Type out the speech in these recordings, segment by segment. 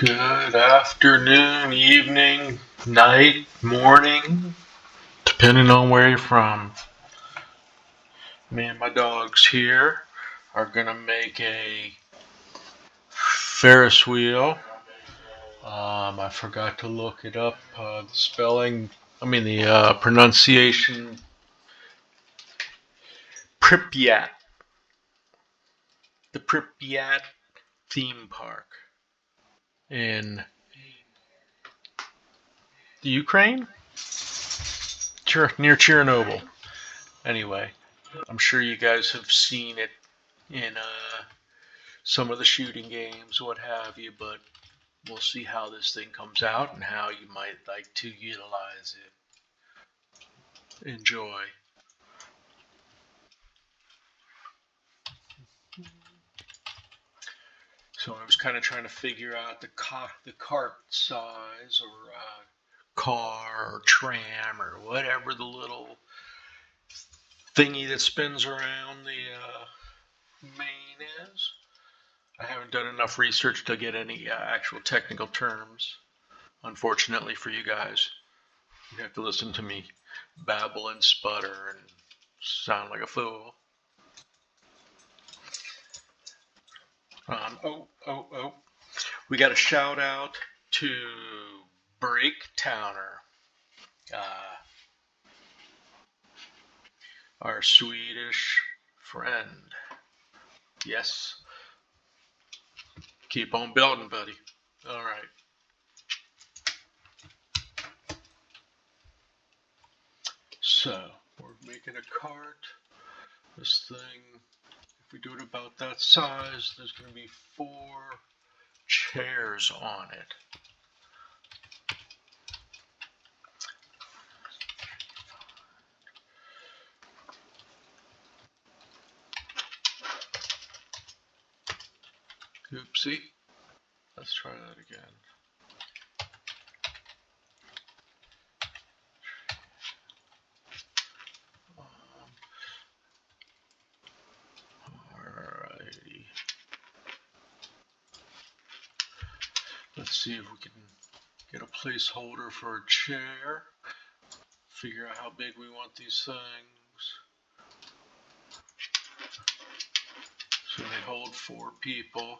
Good afternoon, evening, night, morning, depending on where you're from. Me and my dogs here are gonna make a Ferris wheel. I forgot to look it up. The spelling, the pronunciation. Pripyat, the Pripyat theme park in the Ukraine, near Chernobyl. Anyway, I'm sure you guys have seen it in some of the shooting games, what have you, but we'll see how this thing comes out and how you might like to utilize it. Enjoy. So I was kind of trying to figure out the cart size or car or tram or whatever the little thingy that spins around the main is. I haven't done enough research to get any actual technical terms, unfortunately for you guys. You have to listen to me babble and sputter and sound like a fool. We got a shout out to Breaktowner, our Swedish friend. Yes. Keep on building, buddy. All right. So, we're making a cart. This thing, if we do it about that size, there's going to be 4 chairs on it. Oopsie. Let's try that again. Alrighty. Let's see if we can get a placeholder for a chair. Figure out how big we want these things. So they hold 4 people.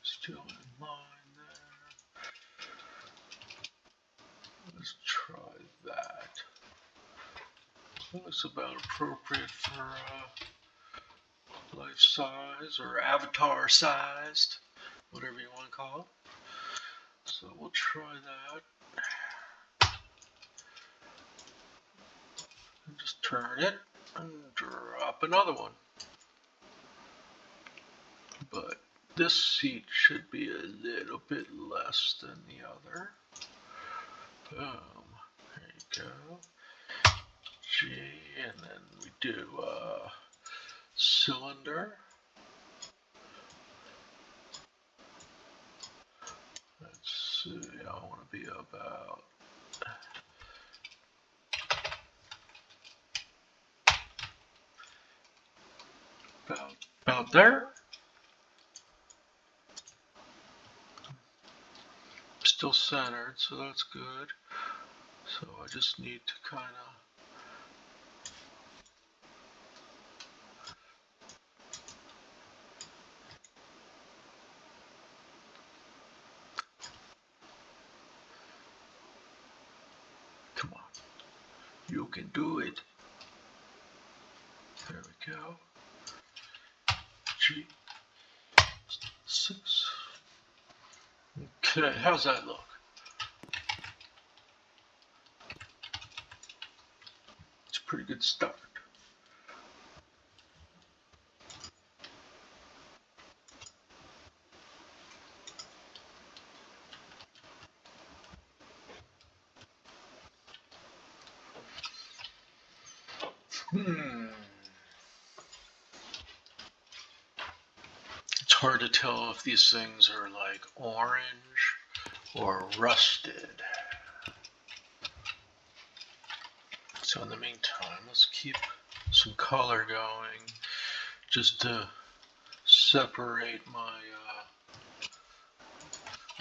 Still in line there. Let's try that. Looks about appropriate for life size or avatar sized, whatever you want to call it. So we'll try that. And just turn it and drop another one. But this seat should be a little bit less than the other. Boom. There you go. G, and then we do cylinder. Let's see, I want to be about there. Still centered, so that's good. So I just need to kind of come on, you can do it. There we go. G, 6. Okay, how's that look? It's a pretty good start. It's hard to tell if these things are like orange or rusted. So in the meantime, let's keep some color going just to separate my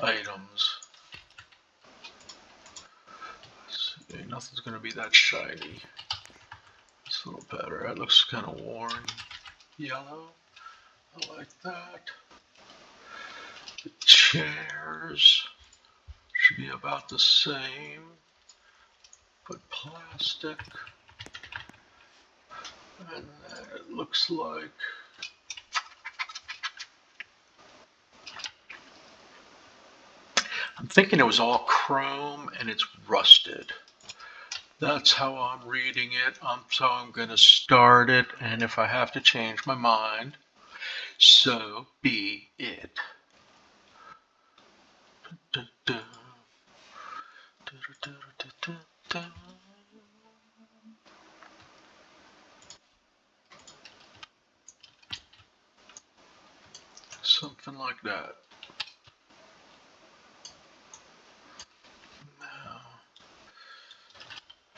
items. Let's see, nothing's going to be that shiny. It's a little better. That looks kind of worn yellow. I like that. The chairs should be about the same, but plastic. And then it looks like I'm thinking it was all chrome and it's rusted. That's how I'm reading it. So I'm going to start it, and if I have to change my mind, so be it. Something like that. Now,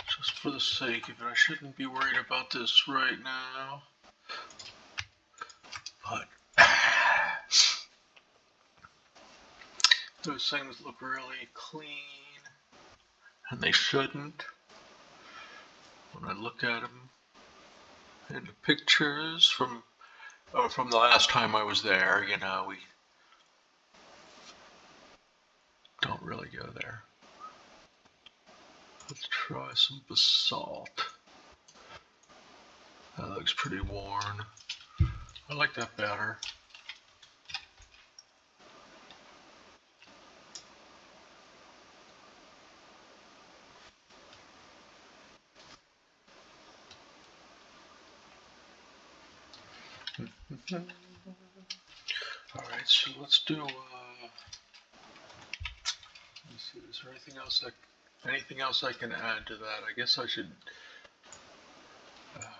just for the sake of it, I shouldn't be worried about this right now. But those things look really clean, and they shouldn't. When I look at them in the pictures from the last time I was there, you know, we don't really go there. Let's try some basalt. That looks pretty worn. I like that better. Alright, so let's do, let's see, is there anything else I can add to that? I guess I should, I don't know.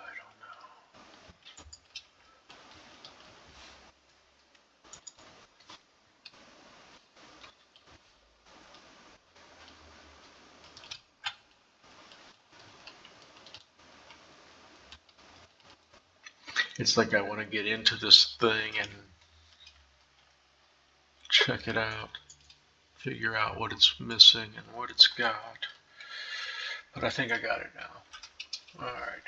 It's like I want to get into this thing and check it out, figure out what it's missing and what it's got. But I think I got it now. Alright.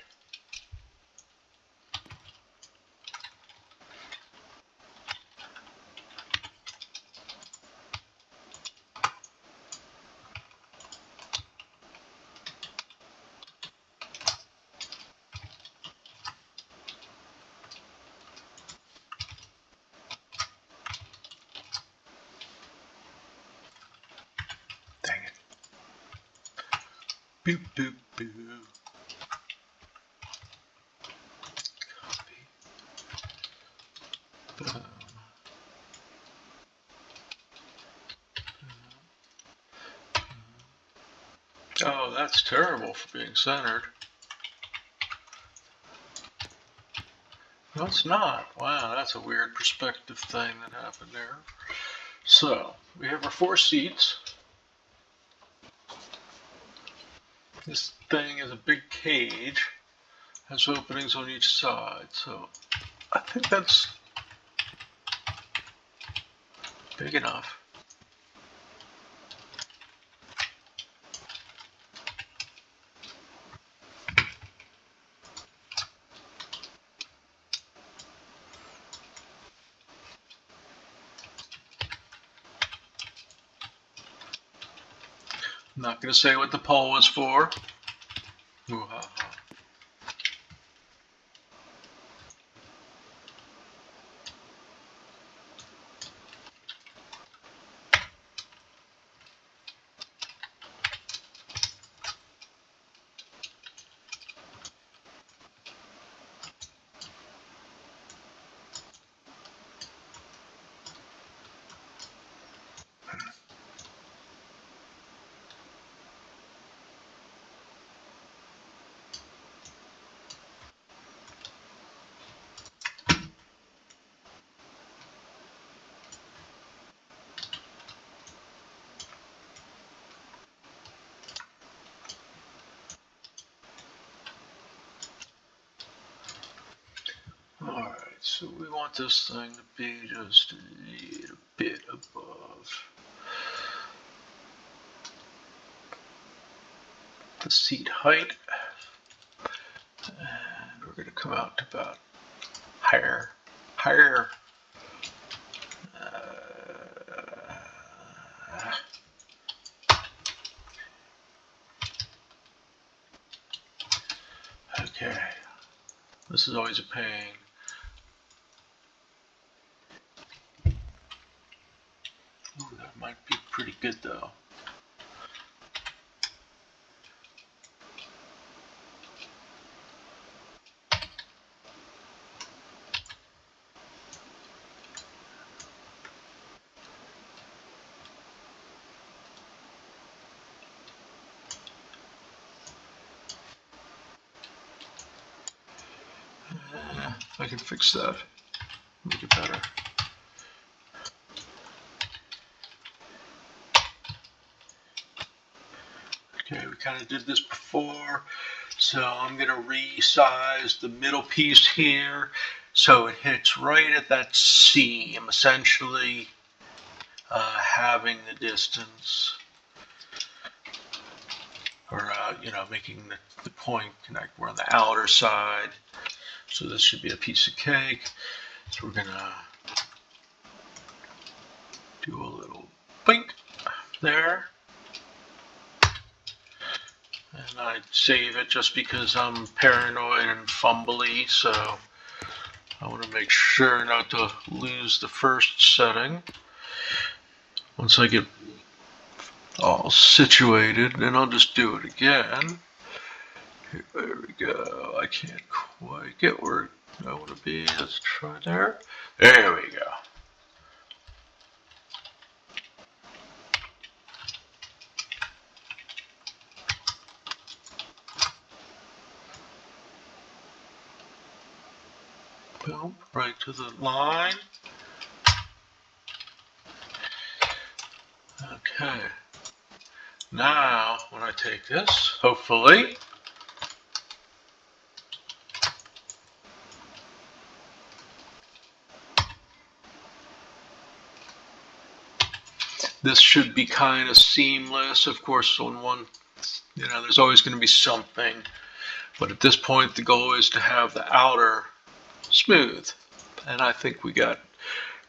Dang it. Boop, boop, boop. Copy. Boom. Oh, that's terrible for being centered. No, it's not. Wow, that's a weird perspective thing that happened there. So, we have our 4 seats. This thing is a big cage, has openings on each side, so I think that's big enough. I'm not going to say what the pole was for. Ooh-ha-ha. So we want this thing to be just a little bit above the seat height. And we're going to come out to about higher. Okay, this is always a pain. Ooh, that might be pretty good though. I can fix that, make it better. Okay, we kind of did this before, so I'm going to resize the middle piece here so it hits right at that seam, essentially having the distance, or making the point connect. We're on the outer side, so this should be a piece of cake. So we're gonna do a little blink there, and I save it just because I'm paranoid and fumbly, so I want to make sure not to lose the first setting. Once I get all situated, then I'll just do it again. There we go. I can't quite get where I want to be. Let's try there. There we go. Boom, right to the line. Okay. Now, when I take this, hopefully, this should be kind of seamless. Of course, on one, there's always going to be something. But at this point, the goal is to have the outer smooth. And I think we got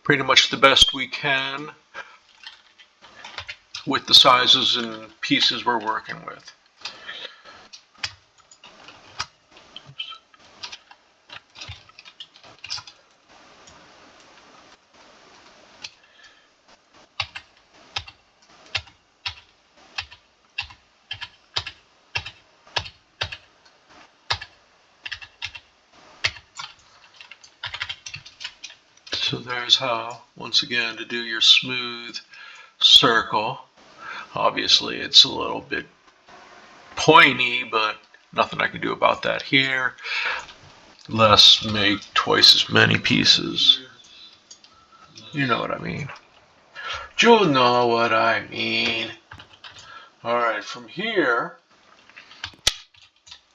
pretty much the best we can with the sizes and pieces we're working with. So there's how, once again, to do your smooth circle. Obviously, it's a little bit pointy, but nothing I can do about that here. Let's make twice as many pieces. You know what I mean. You know what I mean. Alright, from here,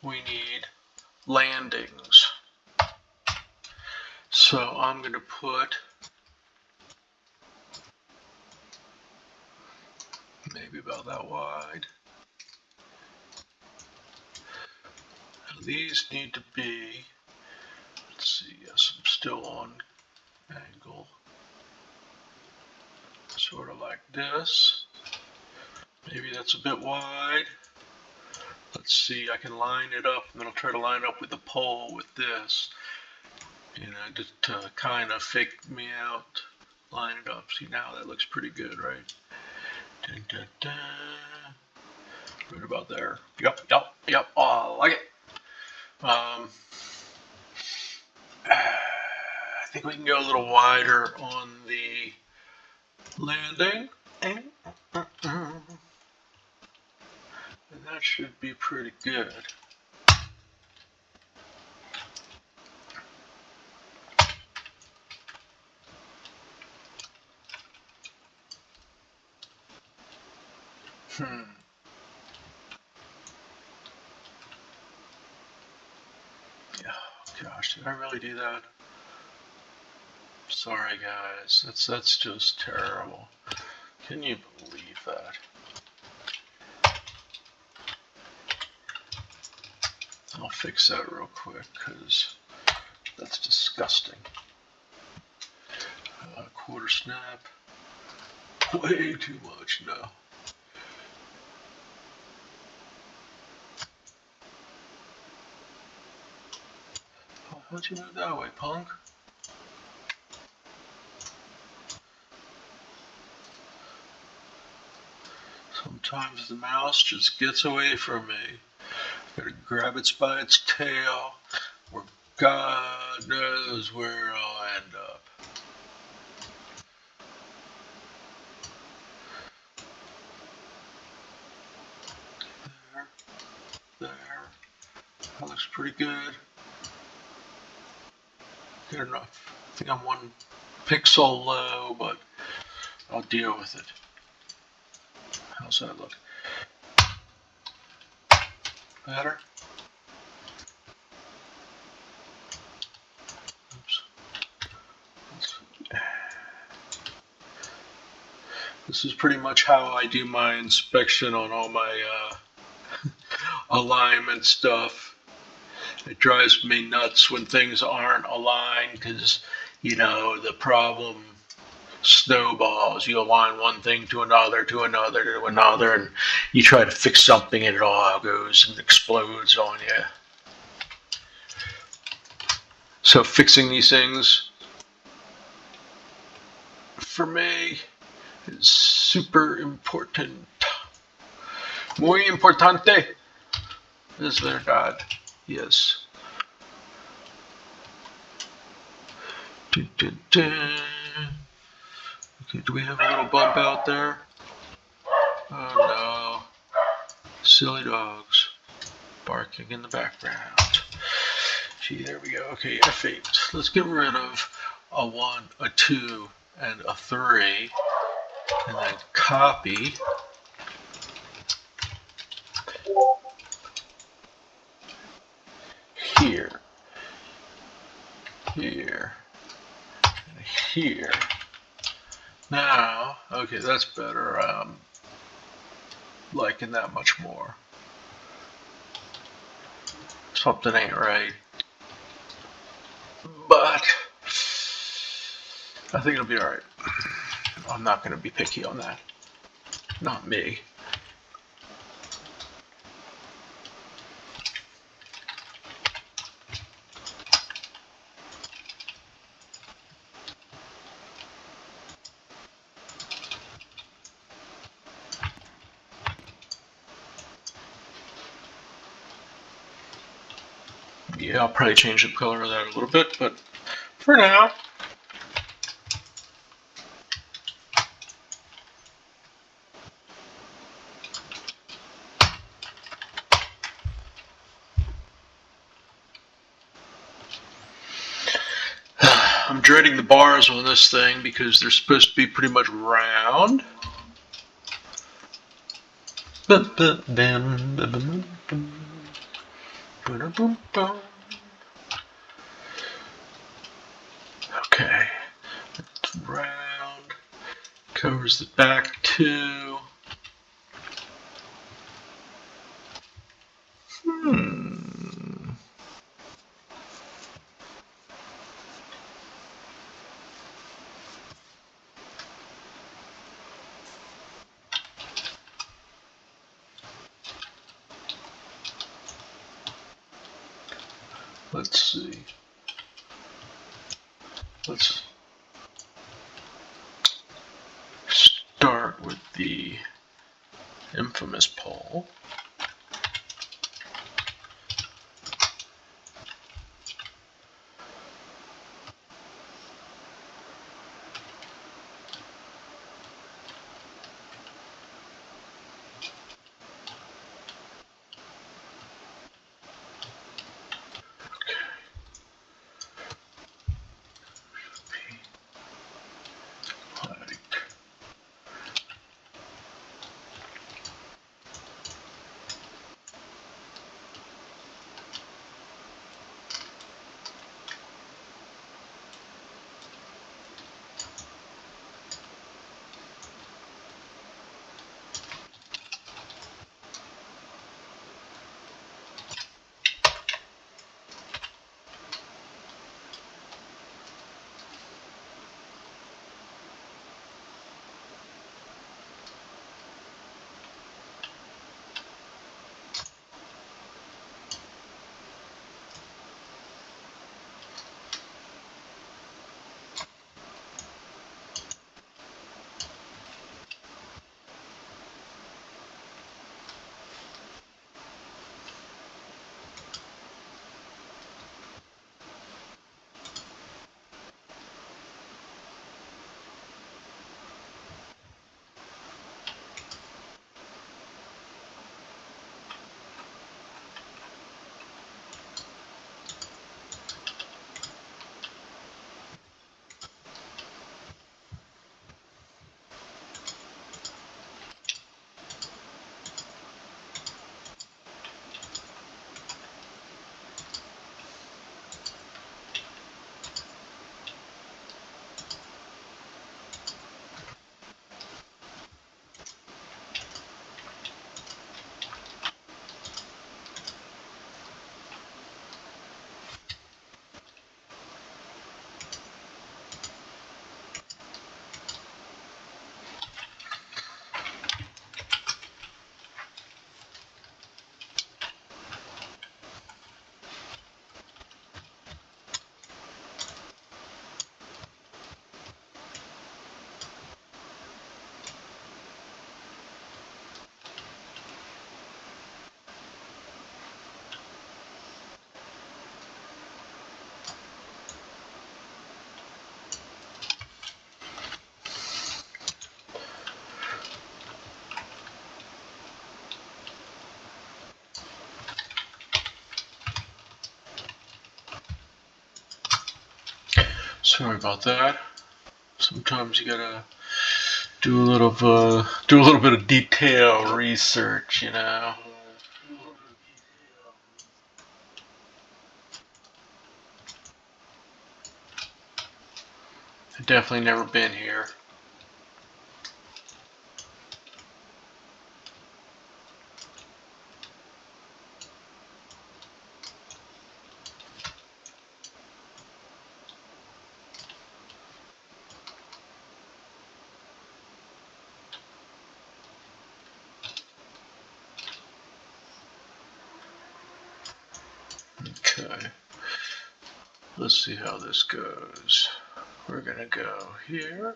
we need landings. So I'm going to put maybe about that wide. Now these need to be, let's see, yes, I'm still on angle. Sort of like this. Maybe that's a bit wide. Let's see, I can line it up, and then I'll try to line it up with the pole with this. Just to kind of fake me out, line it up. See, now that looks pretty good, right? Dun, dun, dun. Right about there. Yep. Oh, I like it. I think we can go a little wider on the landing. And that should be pretty good. Yeah, gosh, did I really do that? Sorry guys, that's just terrible. Can you believe that? I'll fix that real quick because that's disgusting. Quarter snap. Way too much now. Oh, how'd you move that way, punk? Sometimes the mouse just gets away from me. Gotta grab it by its tail, or God knows where I'll end up. There. That looks pretty good. Good enough. I think I'm 1 pixel low, but I'll deal with it. How's that look? Better? Oops. This is pretty much how I do my inspection on all my alignment stuff. It drives me nuts when things aren't aligned because, you know, the problem snowballs. You align one thing to another, to another, to another, and you try to fix something and it all goes and explodes on you. So fixing these things, for me, is super important. Muy importante. Is verdad. Yes. Okay, do we have a little bump out there? Oh no. Silly dogs barking in the background. Gee, there we go. Okay, F8. Let's get rid of a 1, a 2, and a 3. And then copy. Here. Here. And here. Now, okay, that's better. Liking that much more. Something ain't right. But I think it'll be alright. I'm not going to be picky on that. Not me. Yeah, I'll probably change the color of that a little bit, but for now, I'm dreading the bars on this thing because they're supposed to be pretty much round. Okay, it's round, covers the back too. Let's see. Let's start with the infamous pole. Sorry about that. Sometimes you gotta do a little bit of detail research, you know. I've definitely never been here. Okay, let's see how this goes. We're gonna go here.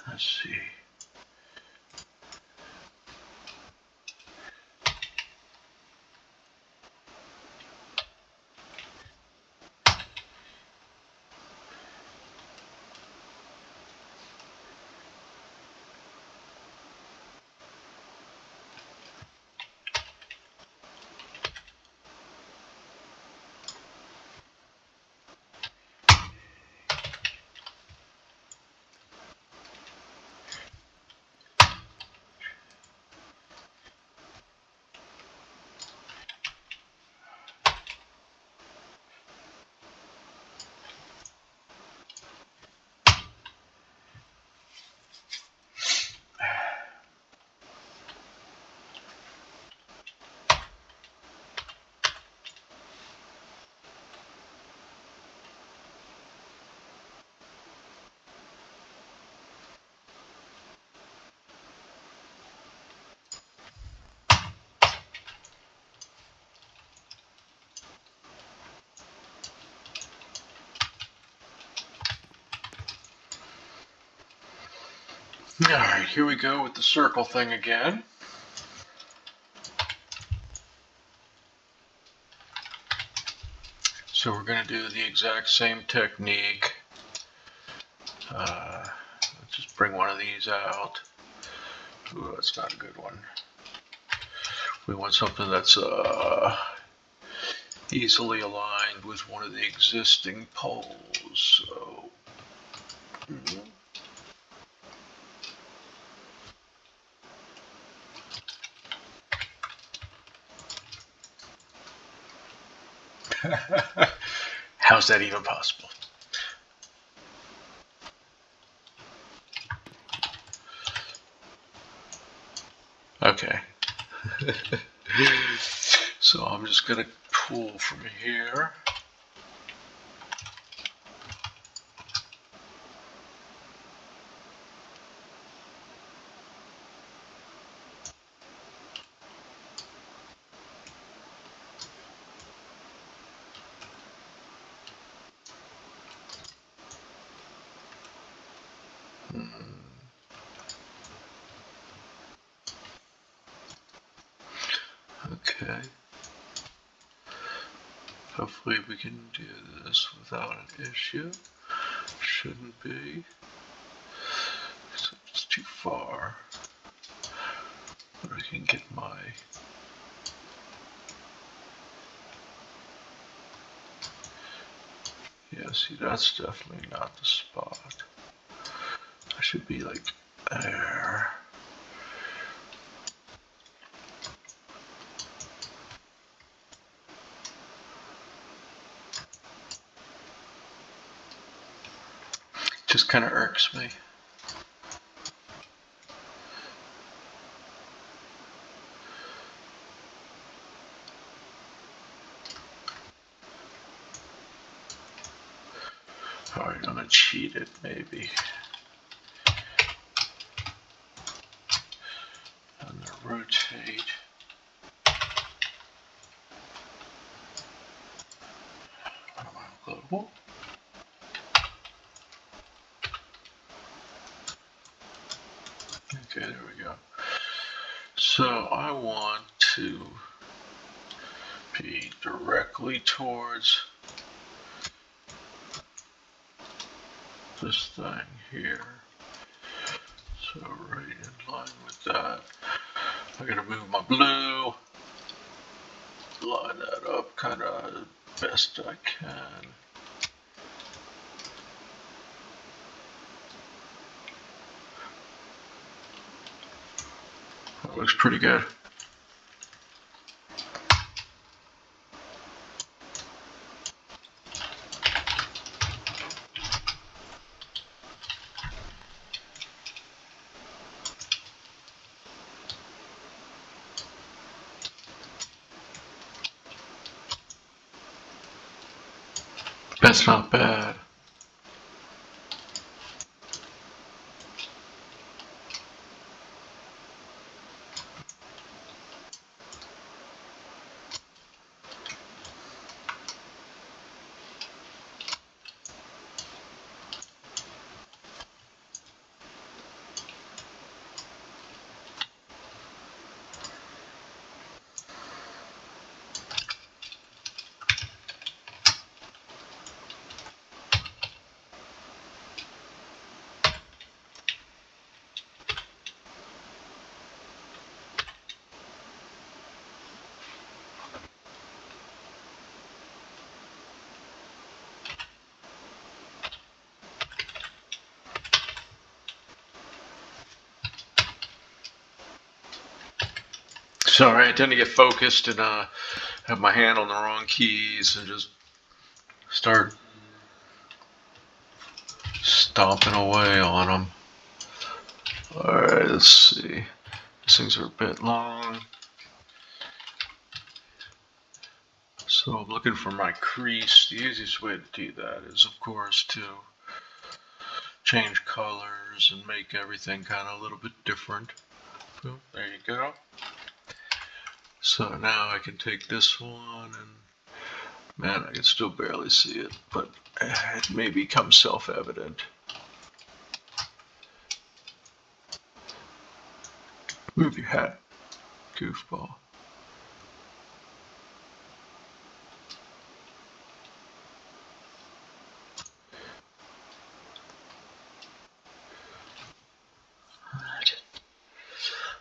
Let's see. Alright, here we go with the circle thing again. So we're going to do the exact same technique. Let's just bring one of these out. Ooh, that's not a good one. We want something that's easily aligned with one of the existing poles. So, how's that even possible? Okay. So I'm just going to pull from here. Okay. Hopefully we can do this without an issue. Shouldn't be. Except it's too far. But I can get my... Yeah, see, that's definitely not the spot. I should be like there. Just kind of irks me. Alright, I'm gonna cheat it maybe. I'm gonna rotate. Global. Okay, there we go. So I want to be directly towards this thing here. So right in line with that. I'm gonna move my blue line that up kind of best I can. That looks pretty good. That's not bad. Sorry, I tend to get focused and have my hand on the wrong keys and just start stomping away on them. Alright, let's see. These things are a bit long. So I'm looking for my crease. The easiest way to do that is, of course, to change colors and make everything kind of a little bit different. Boom, there you go. So now I can take this one and, man, I can still barely see it, but it may become self-evident. Move your hat, goofball.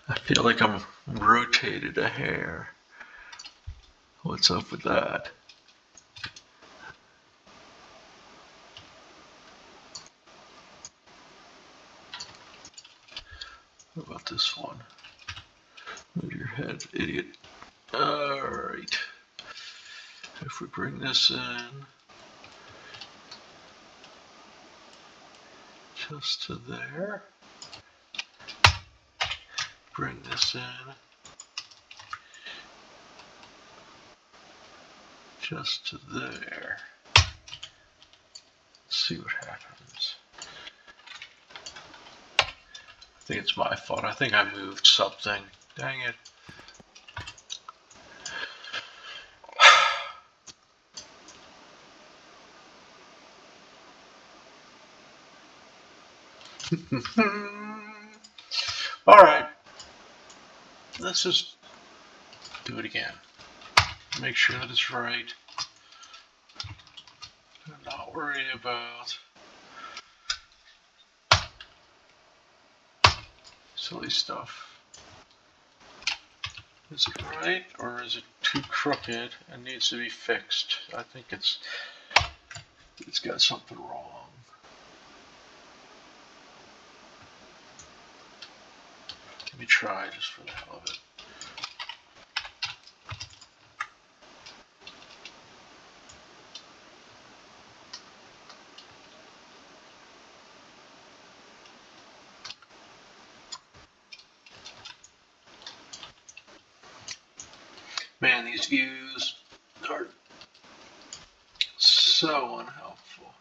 I feel like I'm rotated a hair. What's up with that? What about this one? Move your head, idiot. Alright. If we bring this in just to there. Bring this in just to there. Let's see what happens. I think it's my fault. I think I moved something. Dang it. Alright. Let's just do it again. Make sure that it's right. I'm not worried about silly stuff. Is it right or is it too crooked and needs to be fixed? I think it's got something wrong. Let me try just for the hell of it. Man, these views are so unhelpful.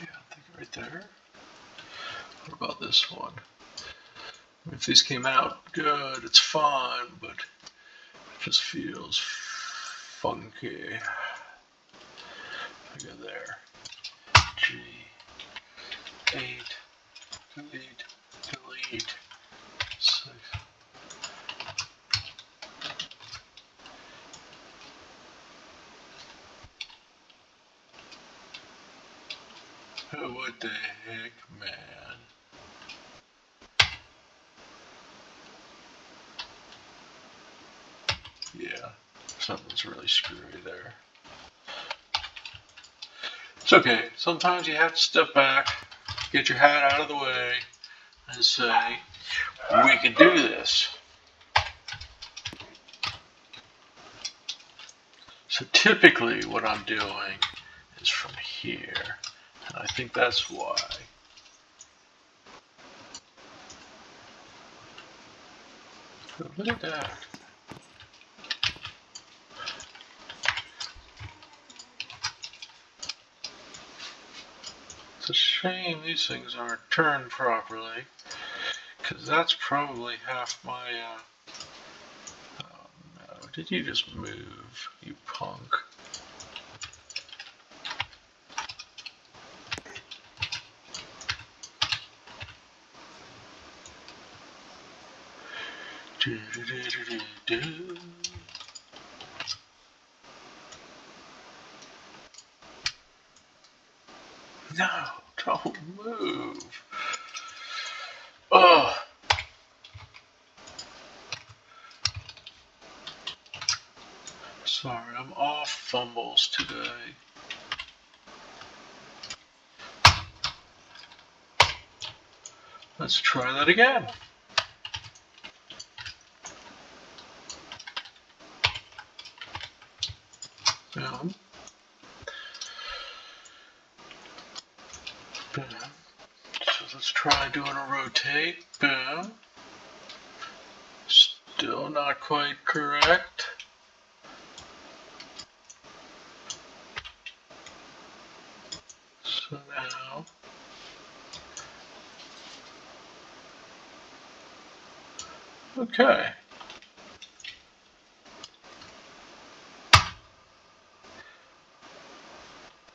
Yeah, I think right there. What about this one? If these came out good, it's fine, but it just feels funky. Look at there. G8, delete, delete, 6. What the heck, man? Yeah, something's really screwy there. It's okay. Sometimes you have to step back, get your hat out of the way, and say, we can do this. So typically what I'm doing is from here, and I think that's why. But look at that. It's a shame these things aren't turned properly, because that's probably half my, oh no, did you just move, you punk? Do, do, do, do, do, do. No, don't move. Oh. Sorry, I'm off fumbles today. Let's try that again. Boom. Boom. So let's try doing a rotate. Boom. Still not quite correct. So now, okay.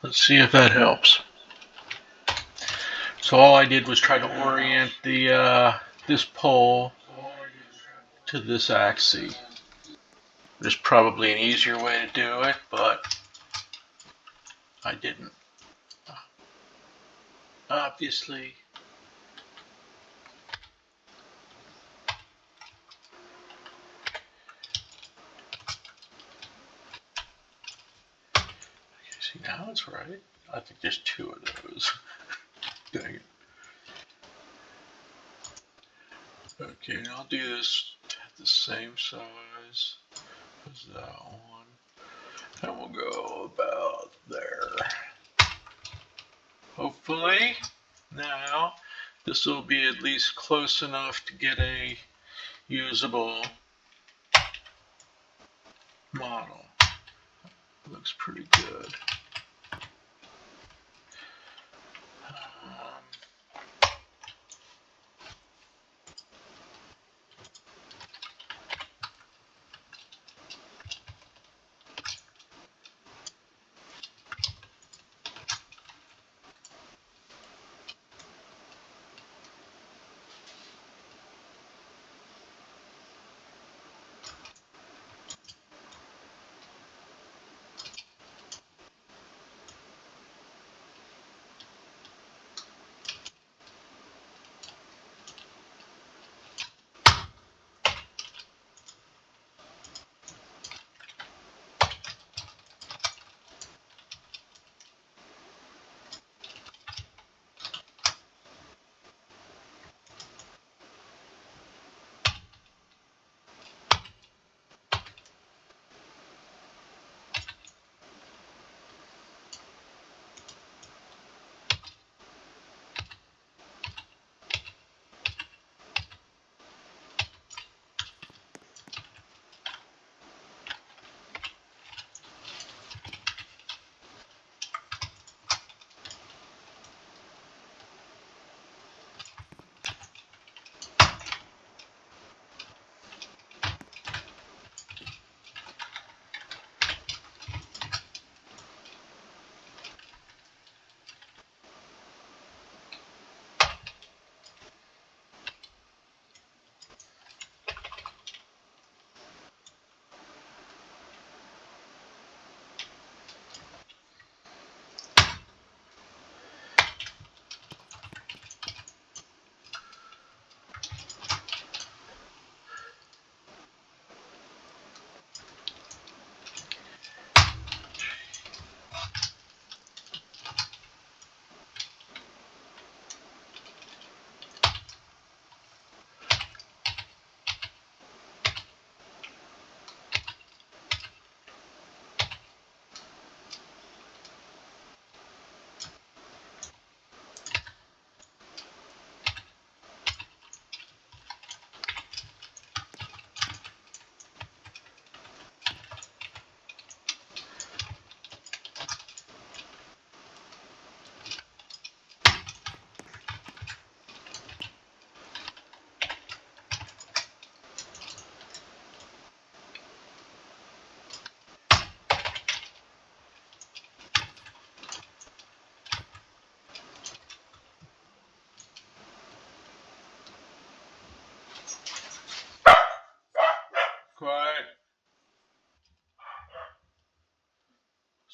Let's see if that helps. So all I did was try to orient the this pole to this axis. There's probably an easier way to do it, but I didn't. Obviously. See, now it's right. I think there's two of those. Dang it. Okay, and I'll do this at the same size as that one. And we'll go about there. Hopefully, now this will be at least close enough to get a usable model. Looks pretty good.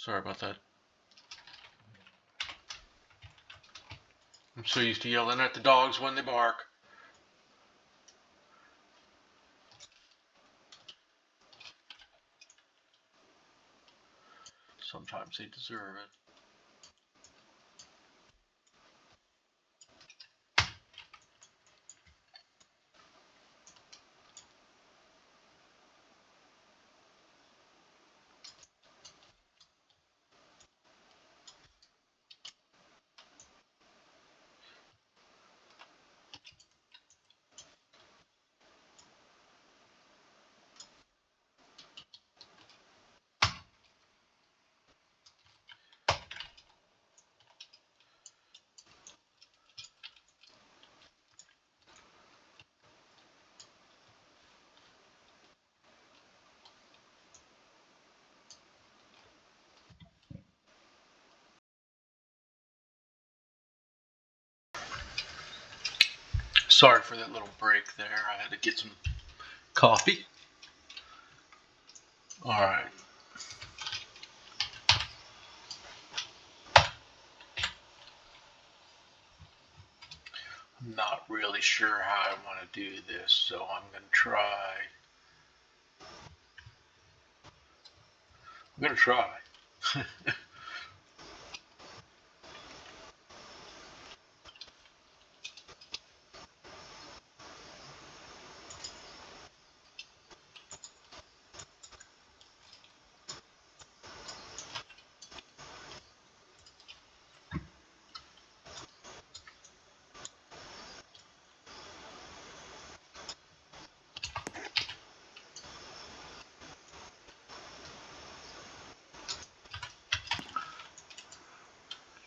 Sorry about that. I'm so used to yelling at the dogs when they bark. Sometimes they deserve it. Sorry for that little break there. I had to get some coffee. Alright. I'm not really sure how I want to do this, so I'm going to try.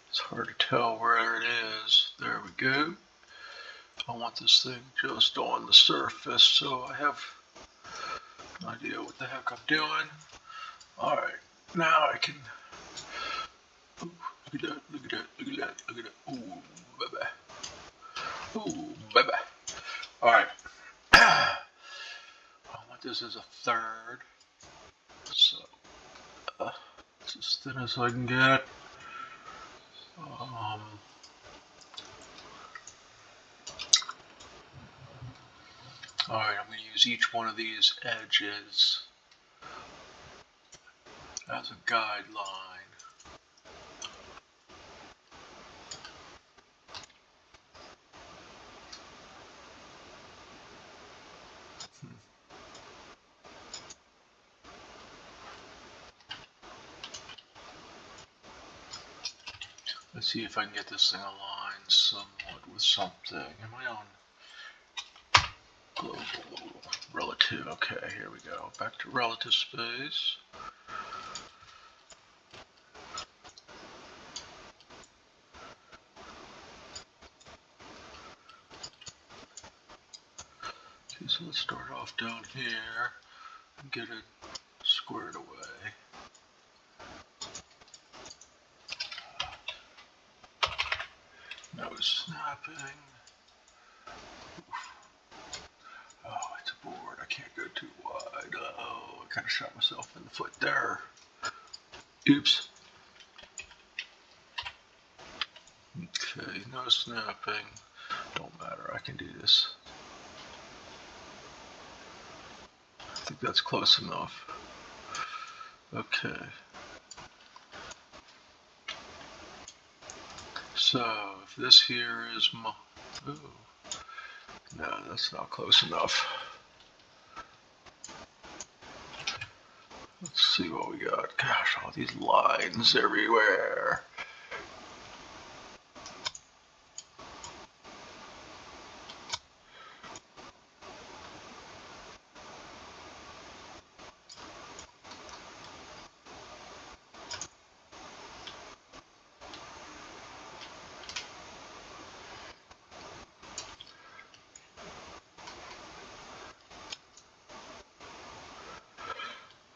It's hard to tell where it is. There we go. I want this thing just on the surface so I have no idea what the heck I'm doing. Alright, now I can... Ooh, look at that, look at that, look at that, look at that. Ooh, baby. Ooh, baby. Alright. I want this as a third. So, it's as thin as I can get. Alright, I'm going to use each one of these edges as a guideline. Let's see if I can get this thing aligned somewhat with something. Am I on global relative? Okay, here we go. Back to relative space. Okay, so let's start off down here and get it squared away. No snapping. Oh, it's a board. I can't go too wide. Oh, I kind of shot myself in the foot there. Oops. Okay, no snapping. Don't matter. I can do this. I think that's close enough. Okay. So, if this here is my... Ooh. No, that's not close enough. Let's see what we got. Gosh, all these lines everywhere.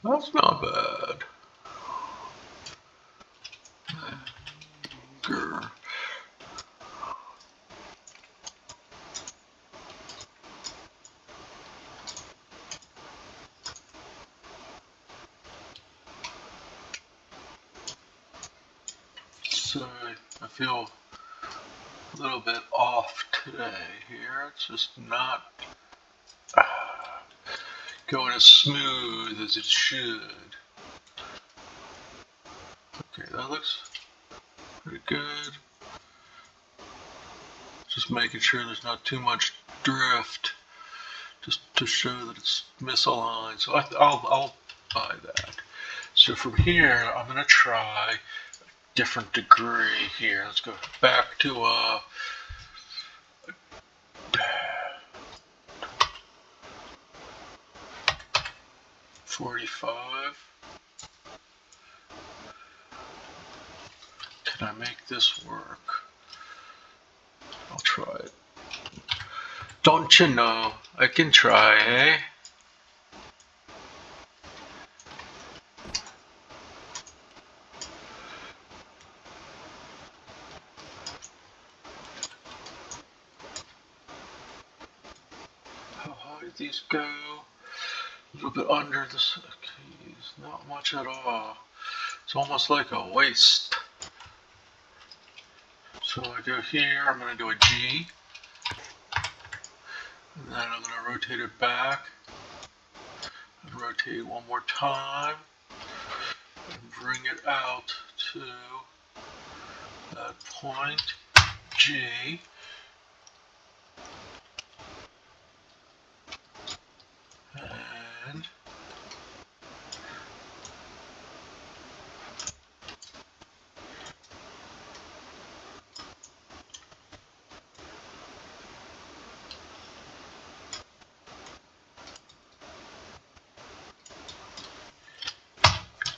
That's not bad. Grr. So I feel a little bit off today here. It's just not going as smooth as it should. Okay, that looks pretty good. Just making sure there's not too much drift, just to show that it's misaligned. So I'll buy that. So from here, I'm gonna try a different degree here. Let's go back to 45. Can I make this work? I'll try it. Don't you know I can try, eh? How high do these go? A little bit under the keys, not much at all. It's almost like a waist. So I go here, I'm going to do a G, and then I'm going to rotate it back, and rotate it one more time, and bring it out to that point, G, and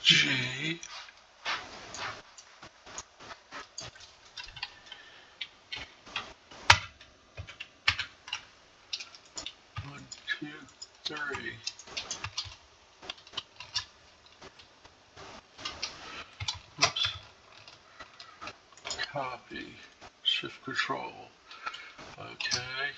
G, one, two, three. Oops. Copy. Shift Control. Okay.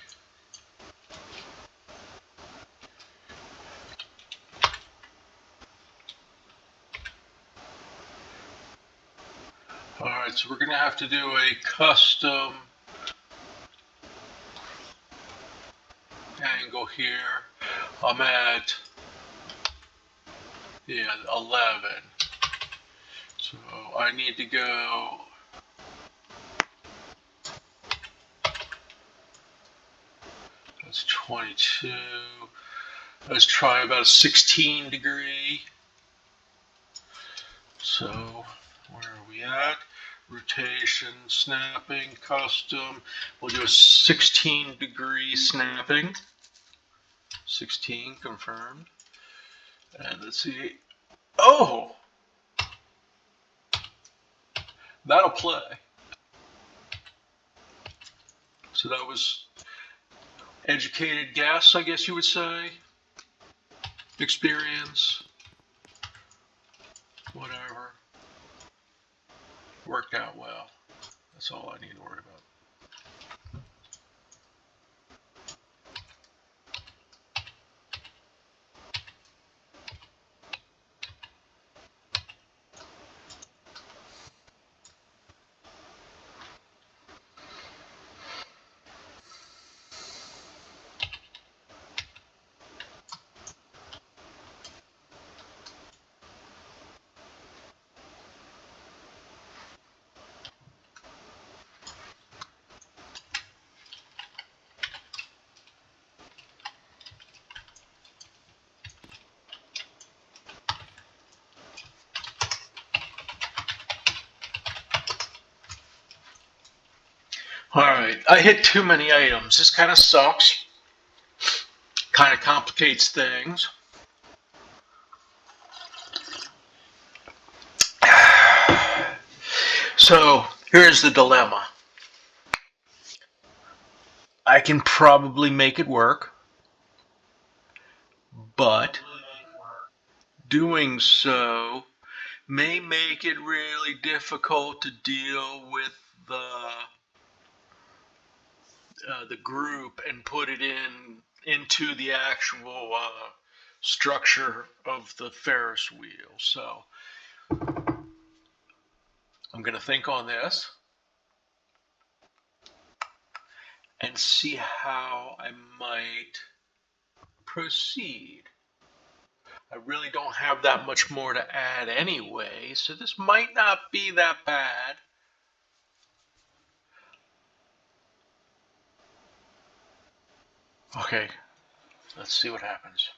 Alright, so we're going to have to do a custom angle here. I'm at 11. So I need to go that's 22. Let's try about a 16 degree. So where are we at? Rotation, snapping, custom. We'll do a 16 degree snapping. 16 confirmed. And let's see. Oh! That'll play. So that was educated guess, I guess you would say. Experience. Whatever. Worked out well. That's all I need to worry about. Alright, I hit too many items. This kind of sucks. Kind of complicates things. So, here's the dilemma. I can probably make it work, but doing so may make it really difficult to deal with the group and put it into the actual structure of the Ferris wheel. So I'm going to think on this and see how I might proceed. I really don't have that much more to add anyway, so this might not be that bad. Okay, let's see what happens.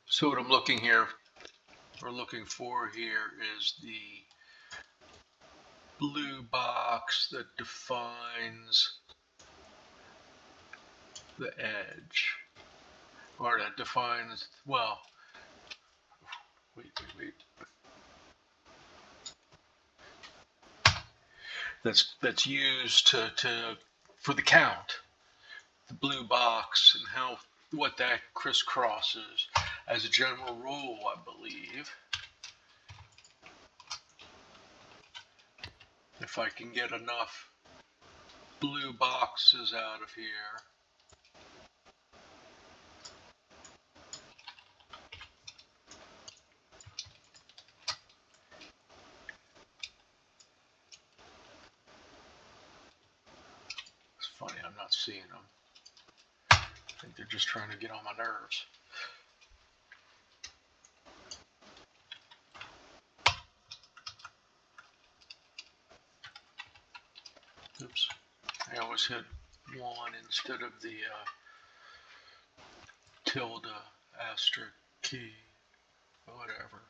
So what I'm looking for here is the blue box that defines the edge, or that defines, well, wait. That's used for the count, the blue box, and what that crisscrosses. As a general rule, I believe, if I can get enough blue boxes out of here, it's funny, I'm not seeing them. I think they're just trying to get on my nerves. Oops, I always hit 1 instead of the tilde asterisk key, whatever.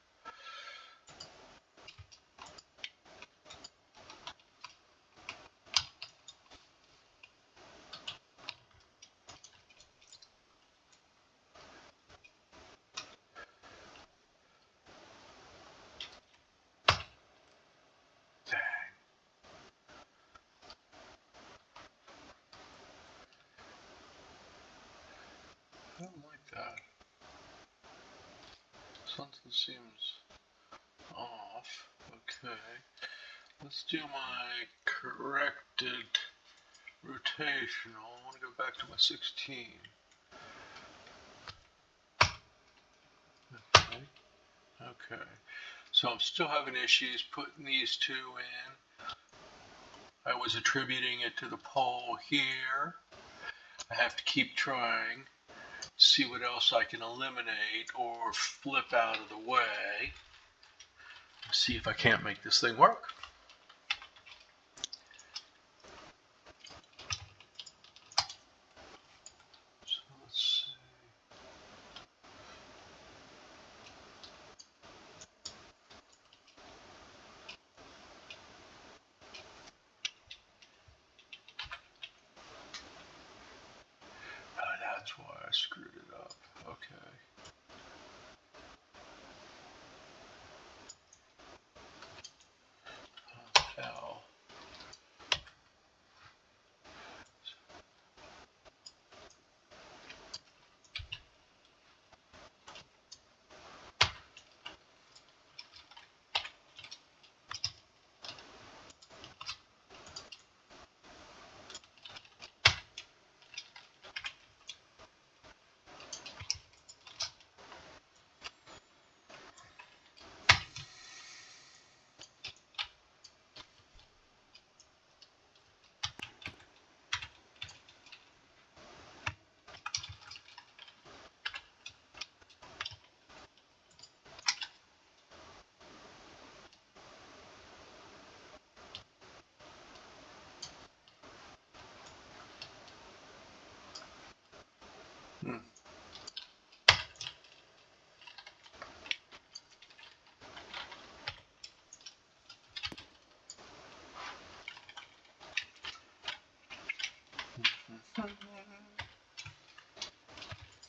I don't like that. Something seems off. Okay. Let's do my corrected rotational. I want to go back to my 16. Okay. So I'm still having issues putting these two in. I was attributing it to the pole here. I have to keep trying. See what else I can eliminate or flip out of the way. See if I can't make this thing work. So let's see. Oh, that's why I screwed it up. Okay. L.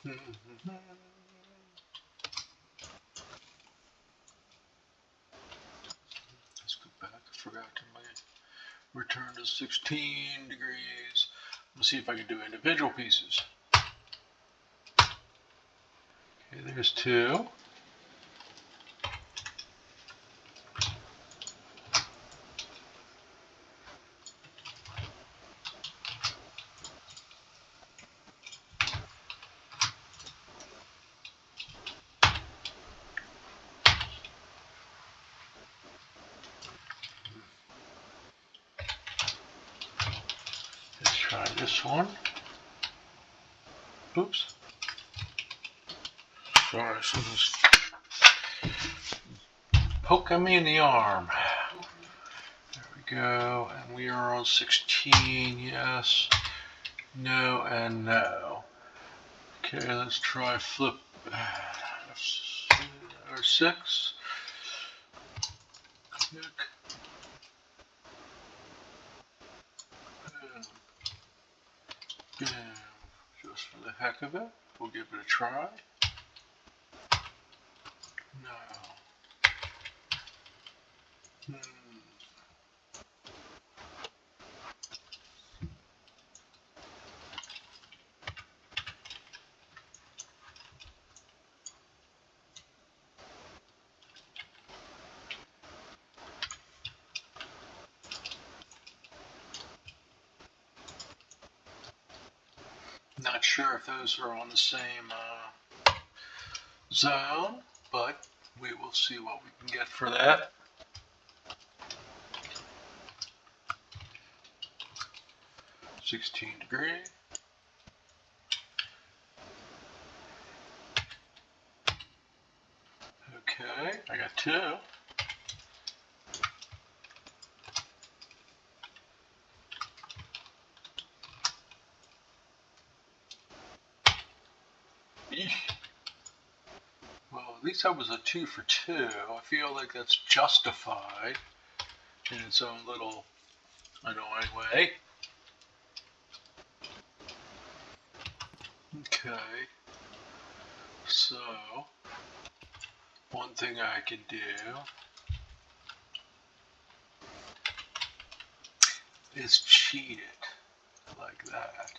Let's go back. I forgot to return to 16 degrees. Let's see if I can do individual pieces. Okay, there's 2. try this one. Oops. Sorry, someone's poking me in the arm. There we go. And we are on 16. Yes. No and no. Okay, let's try flip F6. Click. Boom. Boom. Just for the heck of it, we'll give it a try. No. Not sure if those are on the same zone, but we will see what we can get for that. $16°. Okay, I got 2. Well, at least that was a 2 for 2. I feel like that's justified in its own little annoying way. Okay, so one thing I can do is cheat it like that.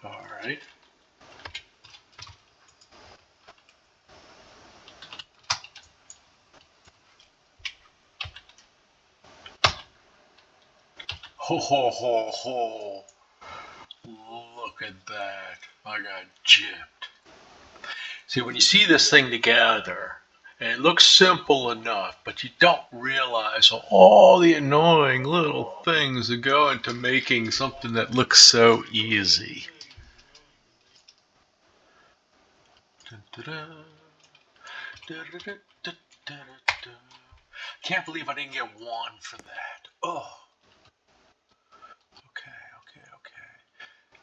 All right. Ho ho ho ho. Look at that. I got gypped. See, when you see this thing together, and it looks simple enough, but you don't realize all the annoying little things that go into making something that looks so easy. Can't believe I didn't get 1 for that. Oh. Okay.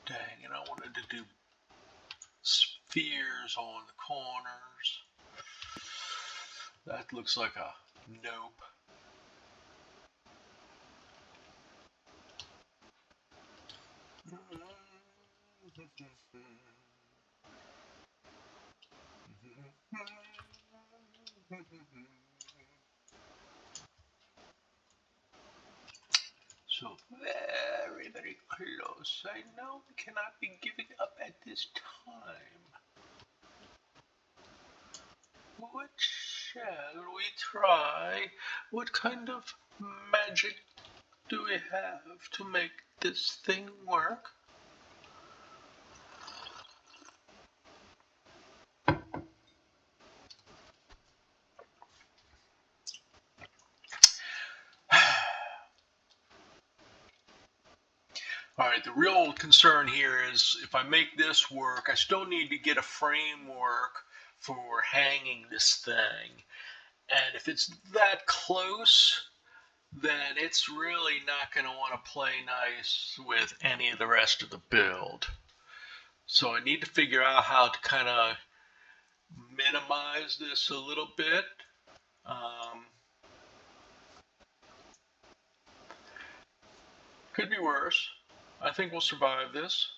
Dang, and I wanted to do spheres on the corners. That looks like a nope. So very, very close. I know we cannot be giving up at this time. What shall we try? What kind of magic do we have to make this thing work? Alright, the real concern here is if I make this work, I still need to get a framework for hanging this thing. And if it's that close, then it's really not going to want to play nice with any of the rest of the build. So I need to figure out how to kind of minimize this a little bit. Could be worse. I think we'll survive this.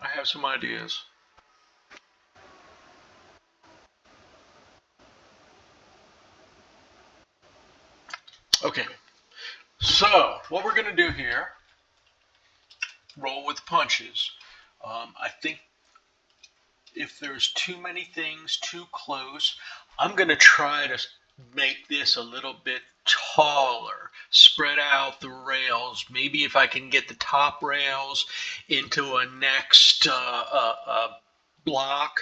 I have some ideas. Okay, so what we're going to do here, roll with punches. I think if there's too many things too close, I'm going to try to make this a little bit taller. Spread out the rails. Maybe if I can get the top rails into a next block,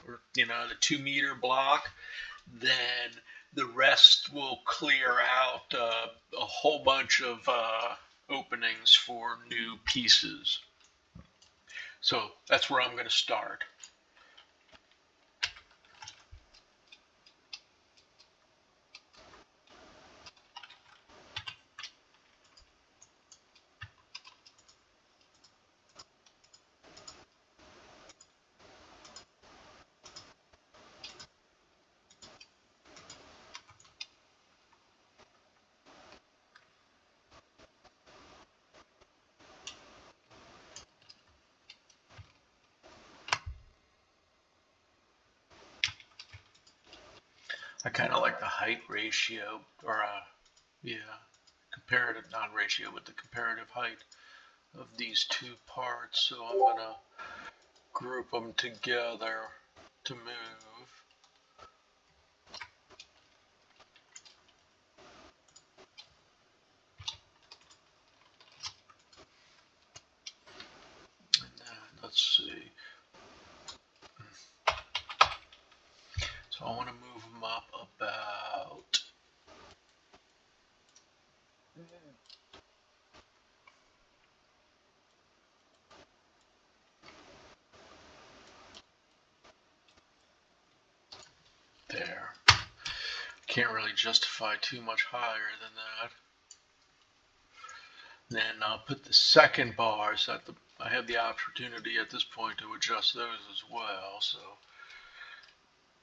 or the 2-meter block, then the rest will clear out a whole bunch of openings for new pieces. So that's where I'm going to start. I kind of like the height ratio, or comparative, not ratio, but the comparative height of these two parts. So I'm going to group them together to move. And then let's see. So I want to move them up about there. Can't really justify too much higher than that. Then I'll put the second bars at I have the opportunity at this point to adjust those as well. So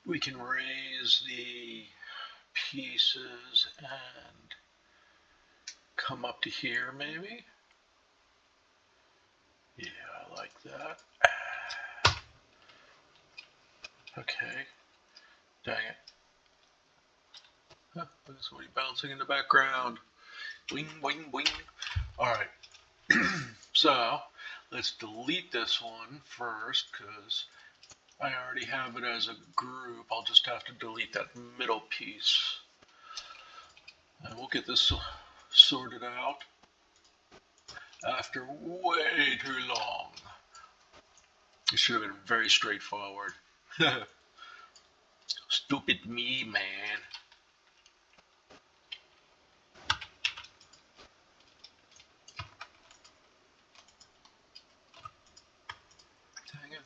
we can raise the pieces and come up to here maybe. Yeah, I like that. Okay. Dang it. Huh, look at somebody bouncing in the background. Boing, boing, boing. Alright. So, let's delete this one first because I already have it as a group. I'll just have to delete that middle piece. And we'll get this sorted out after way too long. It should have been very straightforward. Stupid me, man. Dang it.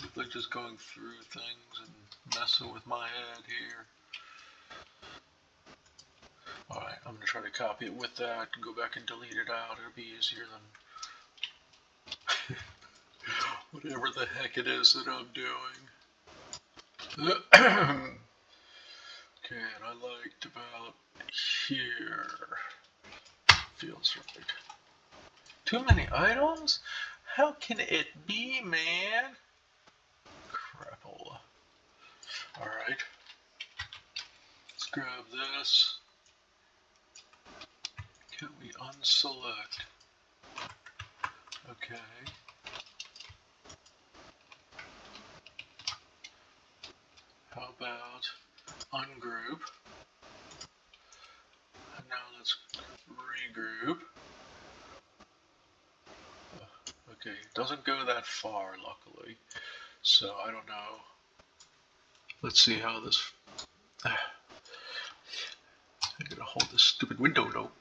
It's like just going through things and messing with my head here. Alright, I'm going to try to copy it with that and go back and delete it out. It'll be easier than whatever the heck it is that I'm doing. Okay, and I liked about here. Feels right. Too many items? How can it be, man? Crapola. Alright. Let's grab this. Can we unselect? Okay. How about ungroup? And now let's regroup. Okay, it doesn't go that far, luckily. So I don't know. Let's see how this. I gotta hold this stupid window though.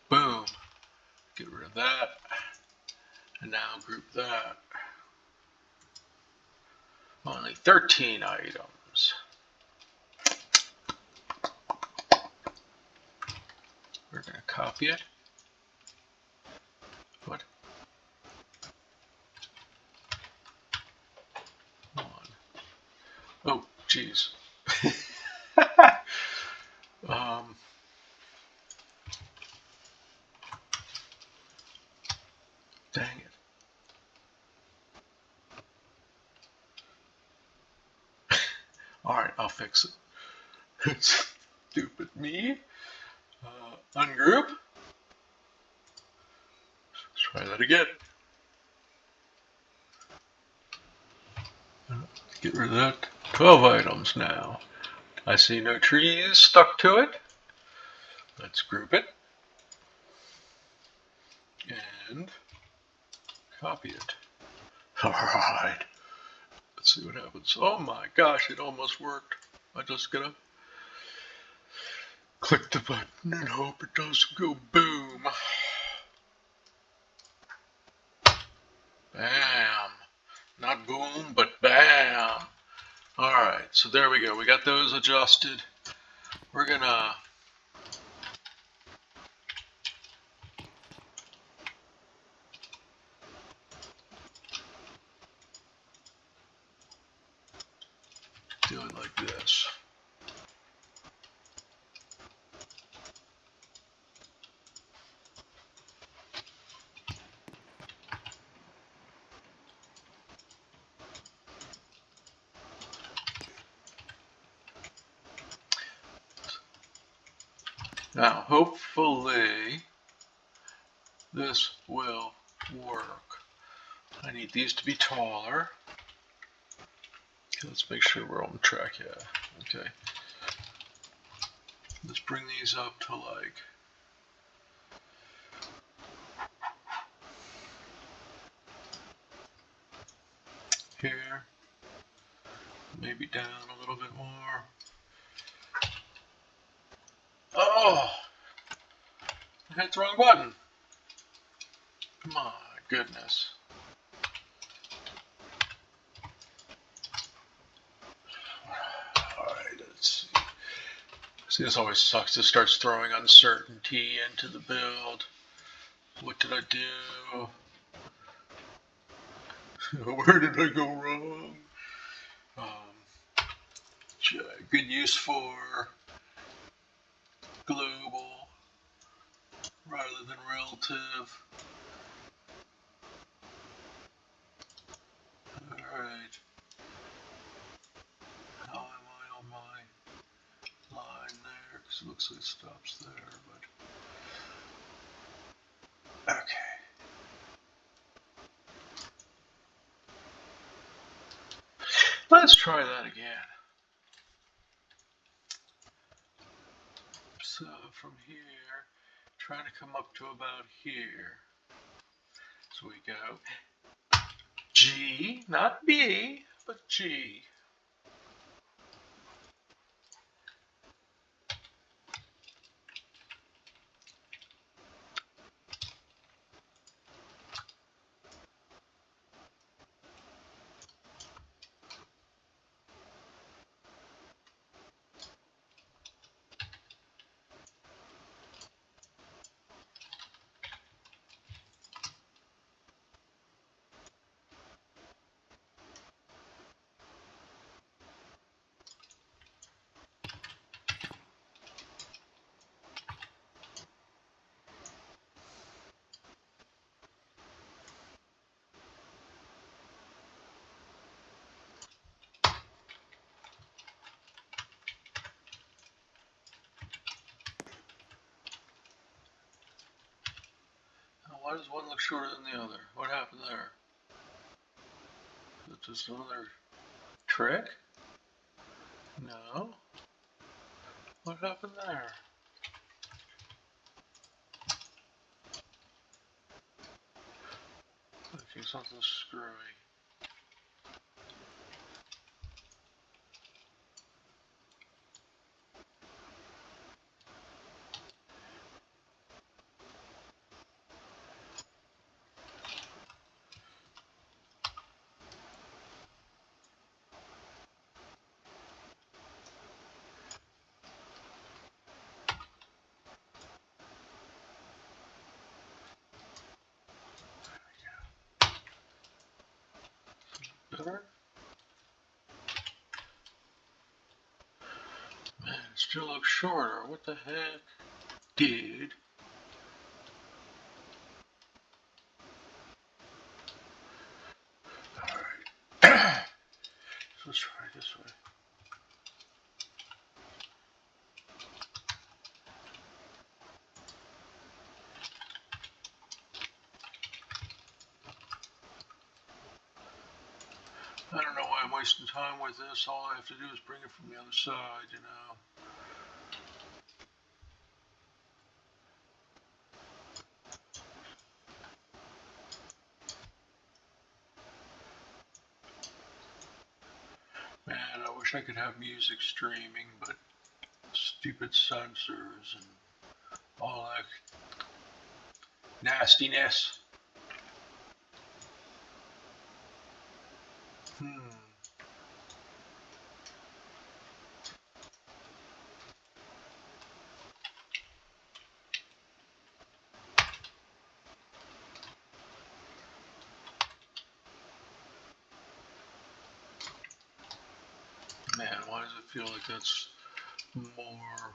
Boom. Get rid of that. And now group that. Only 13 items. We're gonna copy it. What? One. Oh, jeez. Dang it. Alright, I'll fix it. Stupid me. Ungroup. Let's try that again. Get rid of that. 12 items now. I see no trees stuck to it. Let's group it and copy it. Alright, let's see what happens. Oh my gosh, it almost worked. I just gotta click the button and hope it doesn't go boom. Bam. Not boom, but bam. Alright, so there we go. We got those adjusted. We're gonna do it like this. Now, hopefully, this will work. I need these to be taller. Let's make sure we're on track. Yeah, okay. Let's bring these up to like here. Maybe down a little bit more. Oh! I hit the wrong button. My goodness. Alright, let's see. See, this always sucks. This starts throwing uncertainty into the build. What did I do? Where did I go wrong? Good use for global rather than relative. Alright. How am I on my line there? Because it looks like it stops there, but okay. Let's try that again. So from here, trying to come up to about here. So we go G, not B, but G. Why does one look shorter than the other? What happened there? Is it just another trick? No. What happened there? I think something's screwy. Better? Man, it still looks shorter. What the heck? Dude. Alright. So let's try it this way. I don't know why I'm wasting time with this. All I have to do is bring it from the other side, you know. Man, I wish I could have music streaming, but stupid sensors and all that nastiness. Man, why does it feel like that's more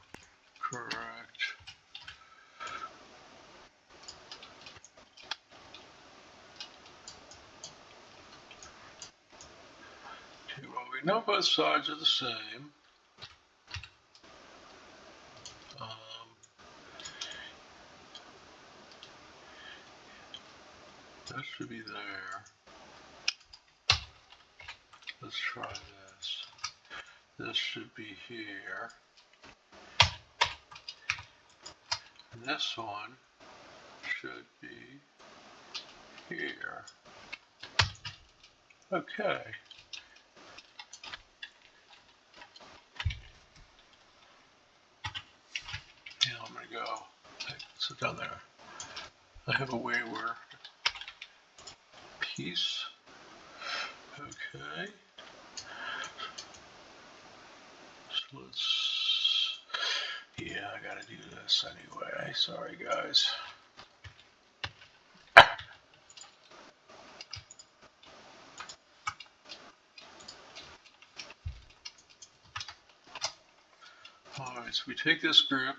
correct? Okay, well, we know both sides are the same. That should be there. Let's try this. This should be here. This one should be here. Okay. Now I'm going to go. Sit down there. I have a wayward piece. Okay. So let's. Yeah, I gotta do this anyway. Sorry, guys. Alright, so we take this group.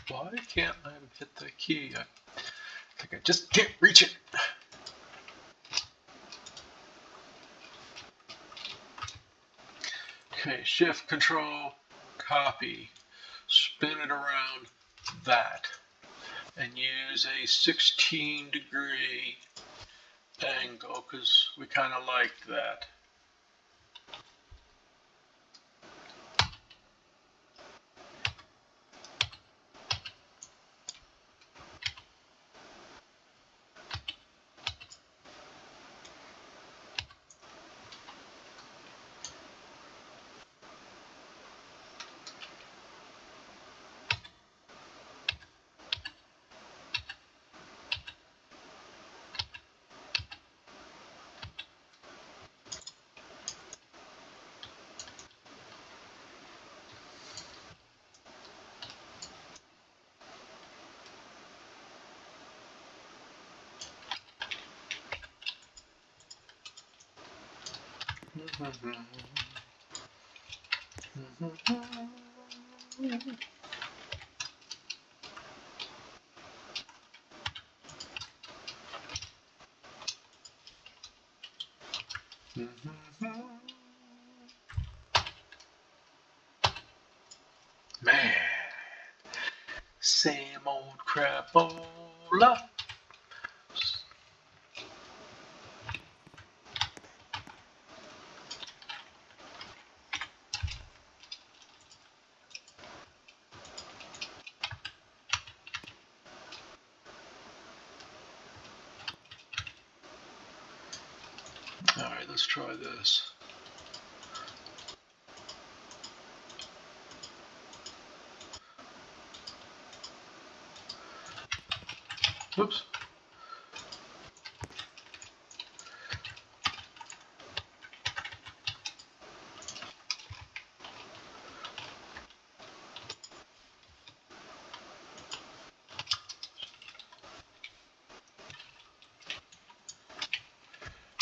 Why can't I hit the key? I think I just can't reach it. Okay, shift, control, copy. Spin it around that. And use a 16-degree angle because we kind of like that. Man, same old crapola. Alright, let's try this. Whoops.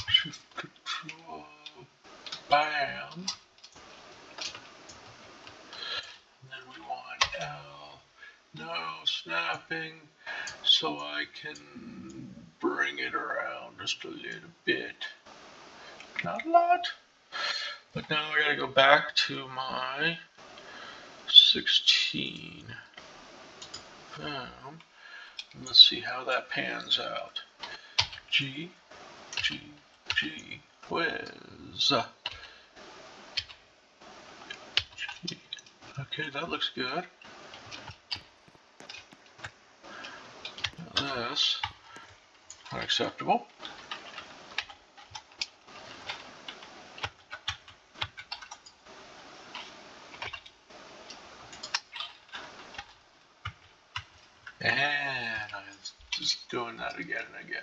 Shift, control, bam. And then we want L, no snapping, so I can bring it around just a little bit. Not a lot. But now I gotta go back to my 16. And let's see how that pans out. G, G, G. Whiz. Okay, that looks good. This, unacceptable. And I'm just doing that again and again.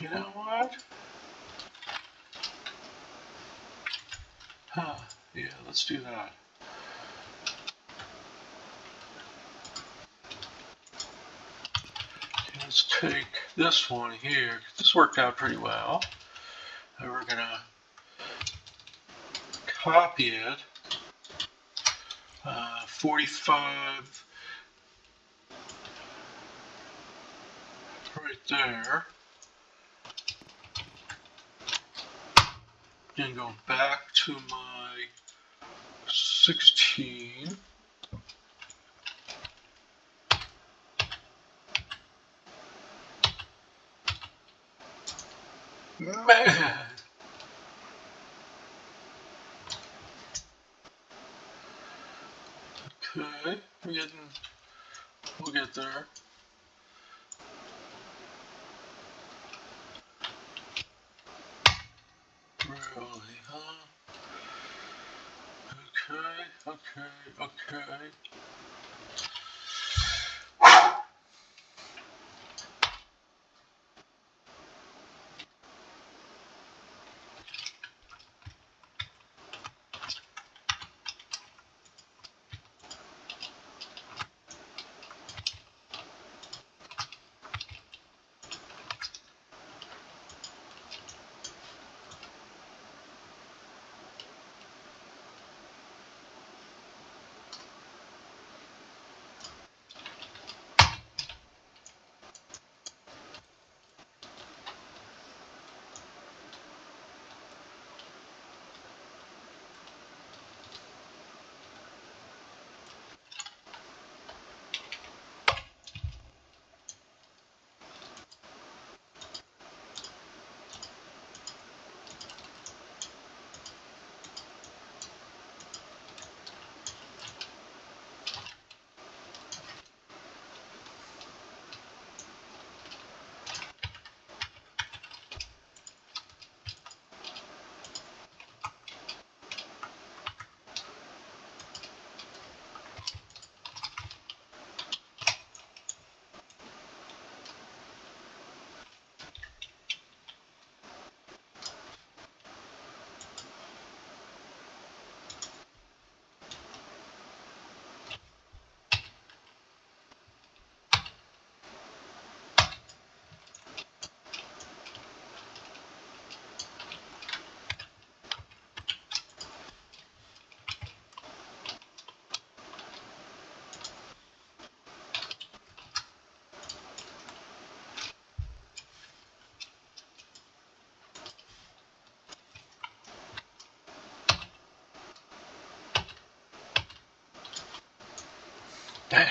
You know what? Huh, yeah, let's do that. Okay, let's take this one here. This worked out pretty well. And we're gonna copy it. 45 right there. Then go back to my 16. Man! Okay, we'll get there. Really, huh? Okay. Dang.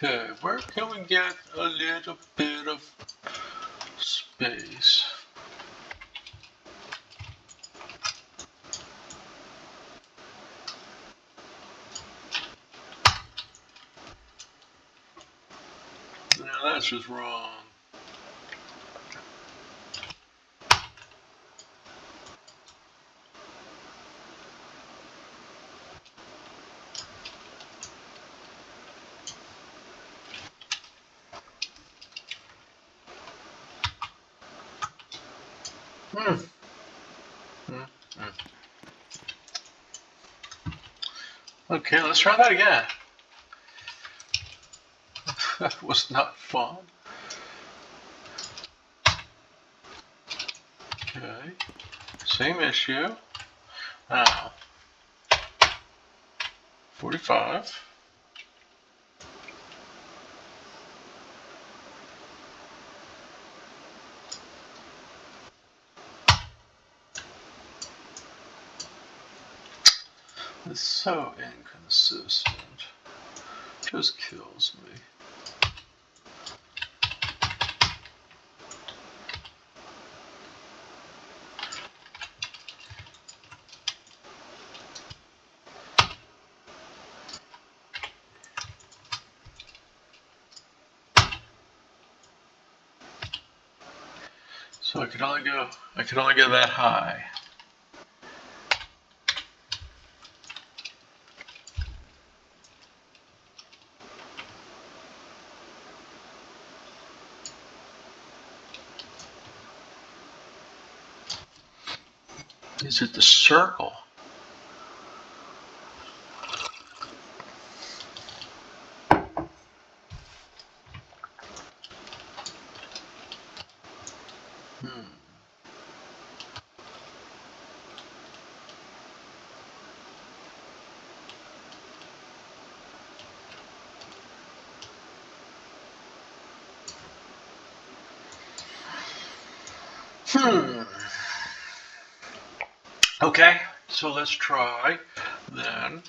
Okay, where can we get a little bit of space? Now that's just wrong. Okay, let's try that again. That was not fun. Okay, same issue. Now, 45. It's so inconsistent. Just kills me. So I can only go that high. Is it the circle? Okay, so let's try then.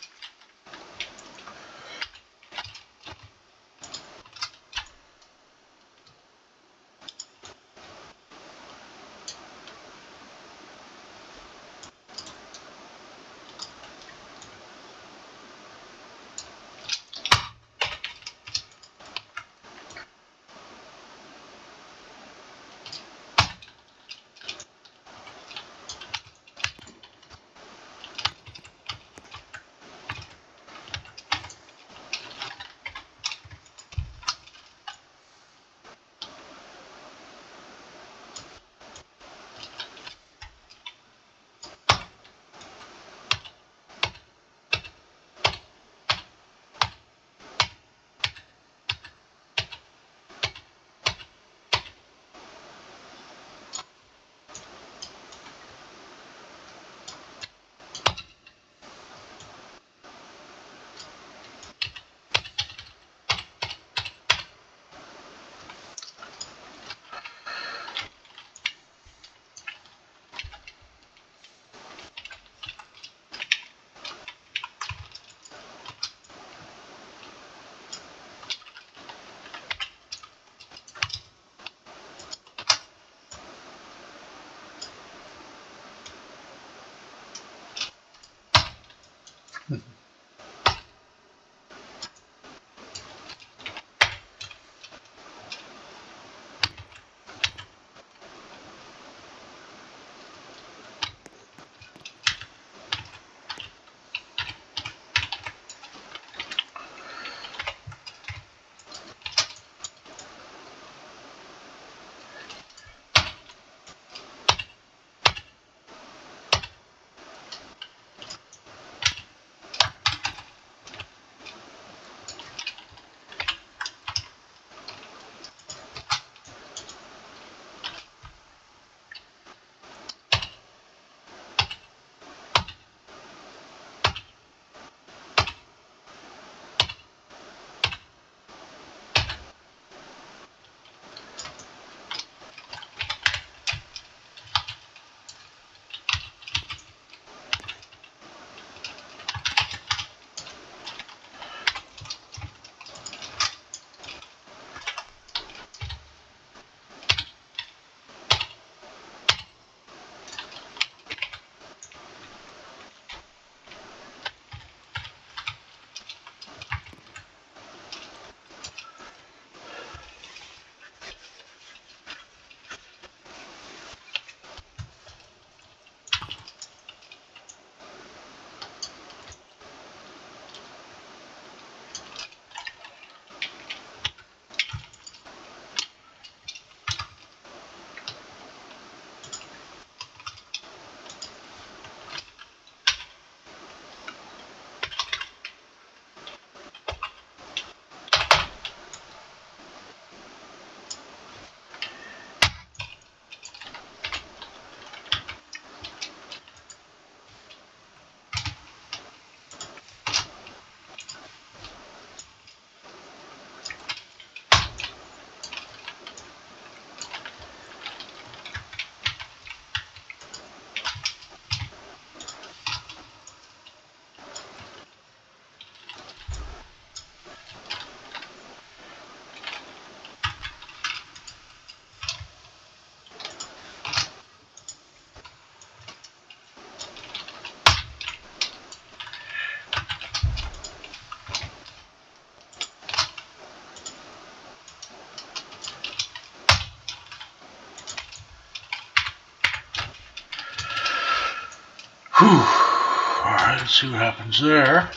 Alright, let's see what happens there.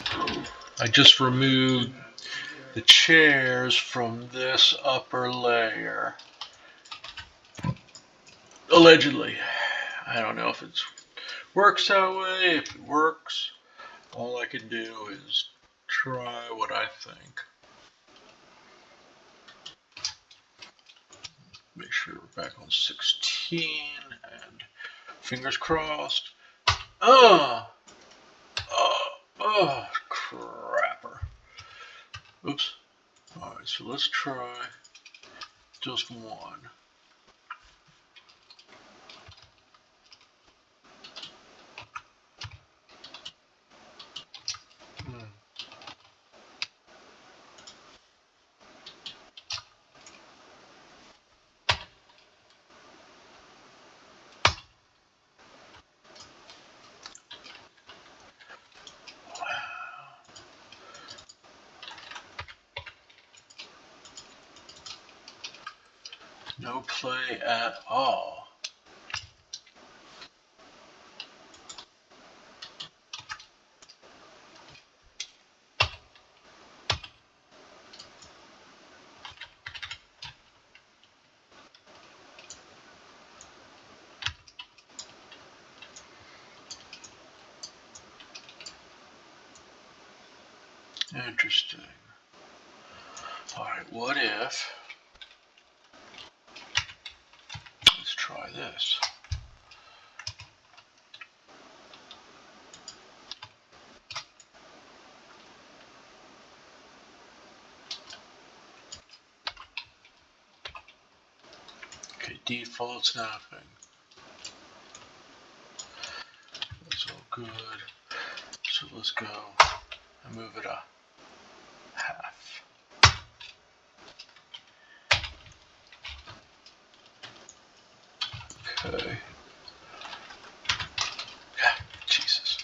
I just removed the chairs from this upper layer. Allegedly. I don't know if it works that way. If it works, all I can do is try what I think. Make sure we're back on 16 and fingers crossed. Oh, crapper. Oops. Alright, so let's try just one. No play at all. Interesting. Alright, what if... Let's try this. Okay, default snapping. That's all good. So let's go and move it a half. Okay. Jesus.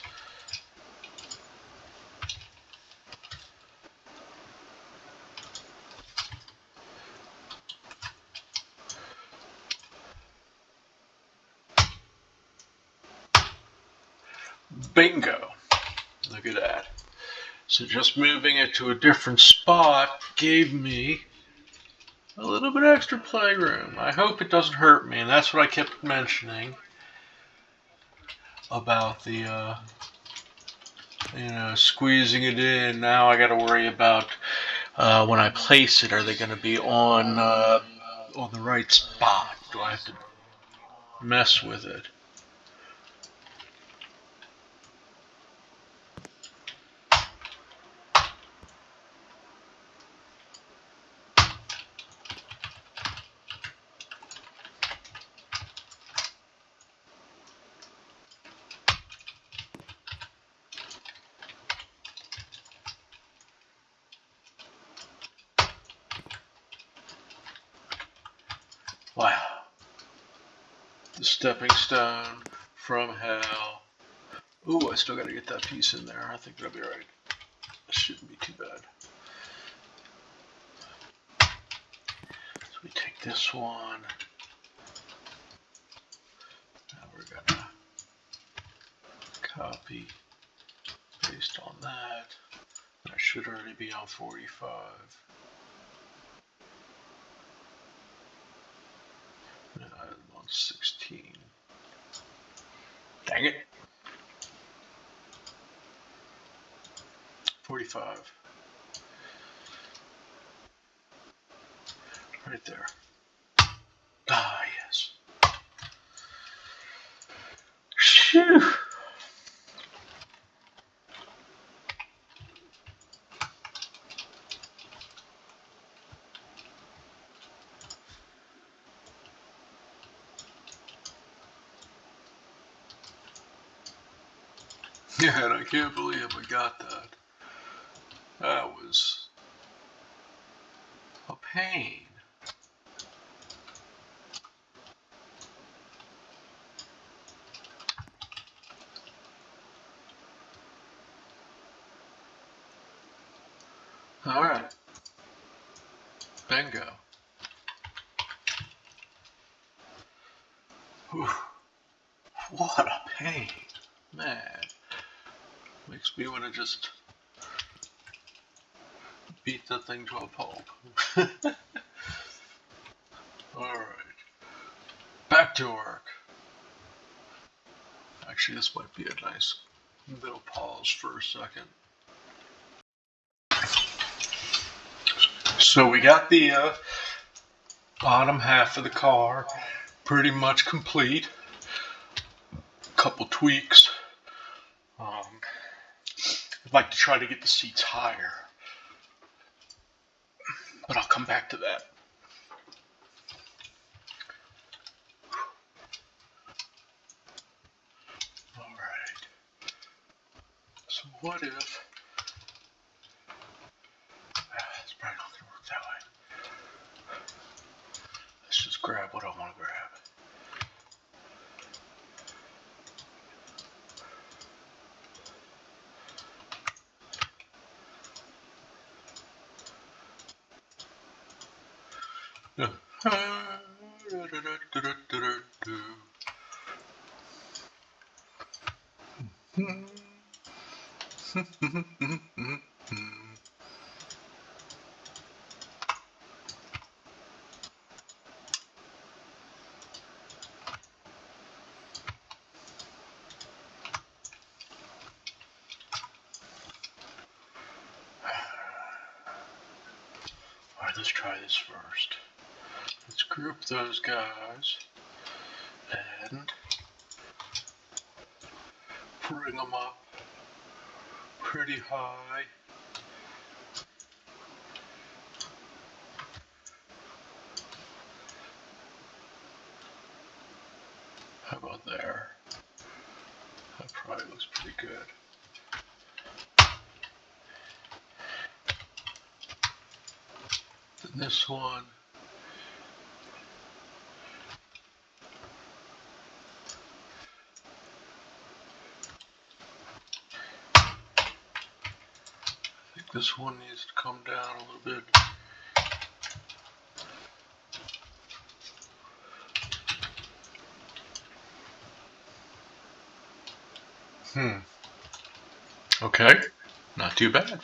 Bingo. Look at that. So just moving it to a different spot gave me a little bit extra playroom. I hope it doesn't hurt me, and that's what I kept mentioning about the, squeezing it in. Now I got to worry about when I place it. Are they going to be on the right spot? Do I have to mess with it? Wow. The stepping stone from hell. Ooh, I still got to get that piece in there. I think that'll be right. That shouldn't be too bad. So we take this one. Now we're going to copy, paste on that. That should already be on 45. No, I'm on 16. Dang it. 45. Right there. Ah, yes. Phew. Yeah, and I can't believe I got that. That was a pain. All right. Bingo. Whew. What a pain. Man, makes me want to just beat that thing to a pulp. Alright, back to work. Actually, this might be a nice little pause for a second. So we got the bottom half of the car pretty much complete. A couple tweaks. I'd like to try to get the seats higher, but I'll come back to that. Alright. So what if... it's probably not going to work that way. Let's just grab what I want to grab. Alright, let's try this first. Let's group those guys and bring them up pretty high. How about there? That probably looks pretty good. Then this one. I think this one needs to come down a little bit. Okay, not too bad.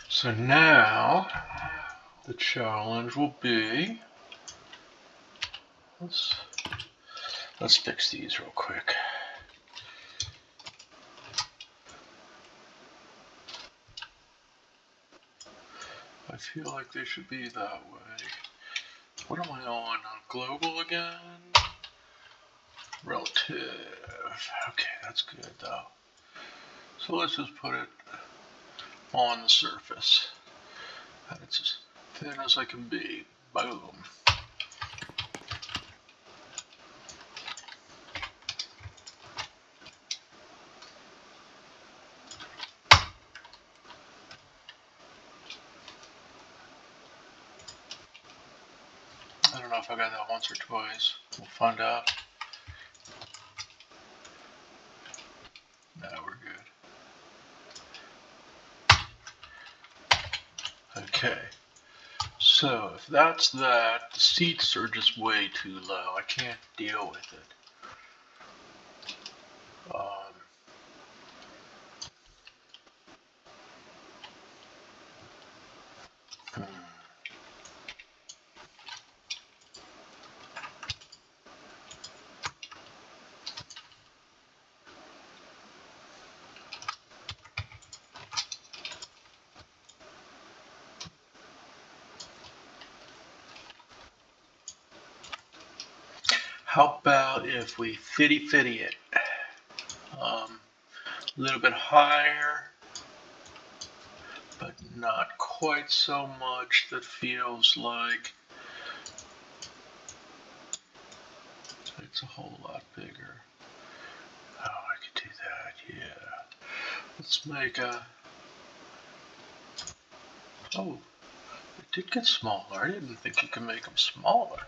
So now the challenge will be, let's fix these real quick. I feel like they should be that way. What am I on? Global again? Relative. Okay, that's good though. So let's just put it on the surface. And it's as thin as I can be. Boom. I don't know if I got that once or twice. We'll find out. No, we're good. Okay. So if that's that, the seats are just way too low. I can't deal with it. How about if we fitty it? A little bit higher, but not quite so much that feels like it's a whole lot bigger. Oh, I could do that, yeah. Let's make a... Oh, it did get smaller. I didn't think you could make them smaller.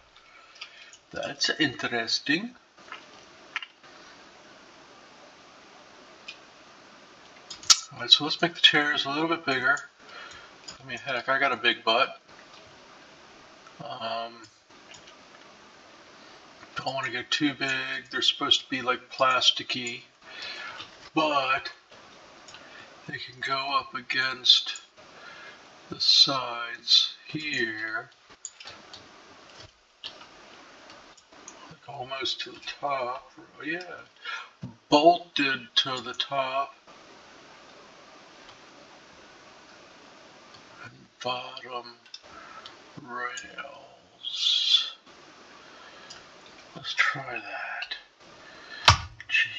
That's interesting. Alright, so let's make the chairs a little bit bigger. I mean, heck, I got a big butt. don't want to go too big. They're supposed to be like plasticky, but they can go up against the sides here, like almost to the top. Yeah, bolted to the top and bottom rails. Let's try that. Gee.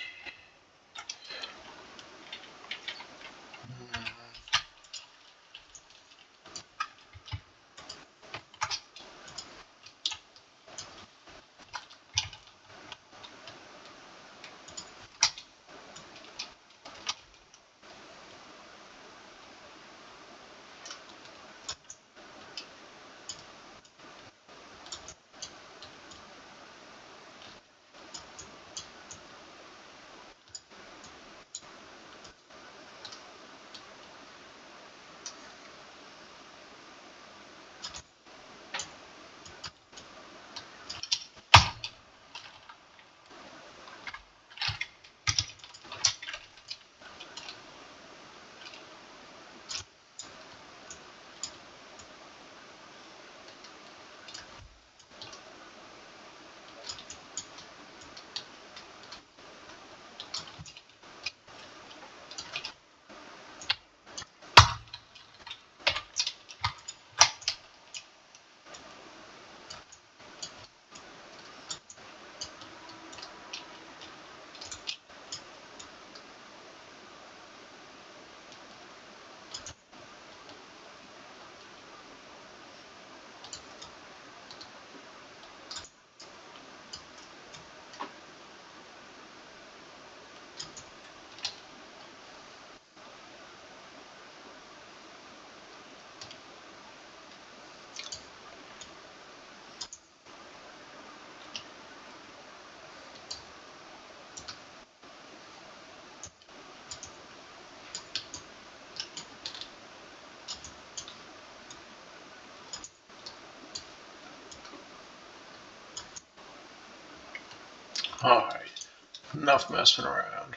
Alright, enough messing around.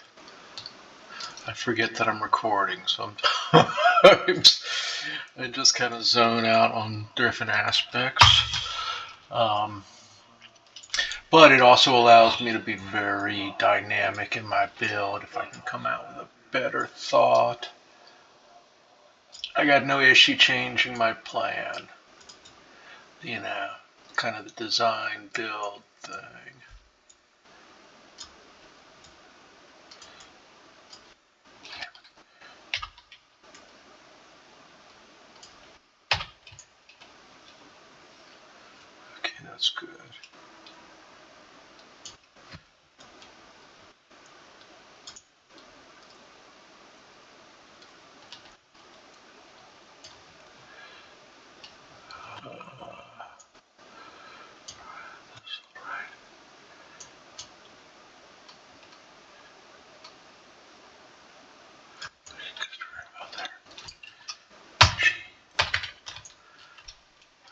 I forget that I'm recording sometimes. I just kind of zone out on different aspects. But it also allows me to be very dynamic in my build if I can come out with a better thought. I got no issue changing my plan. You know, kind of the design build thing. Okay, that's good.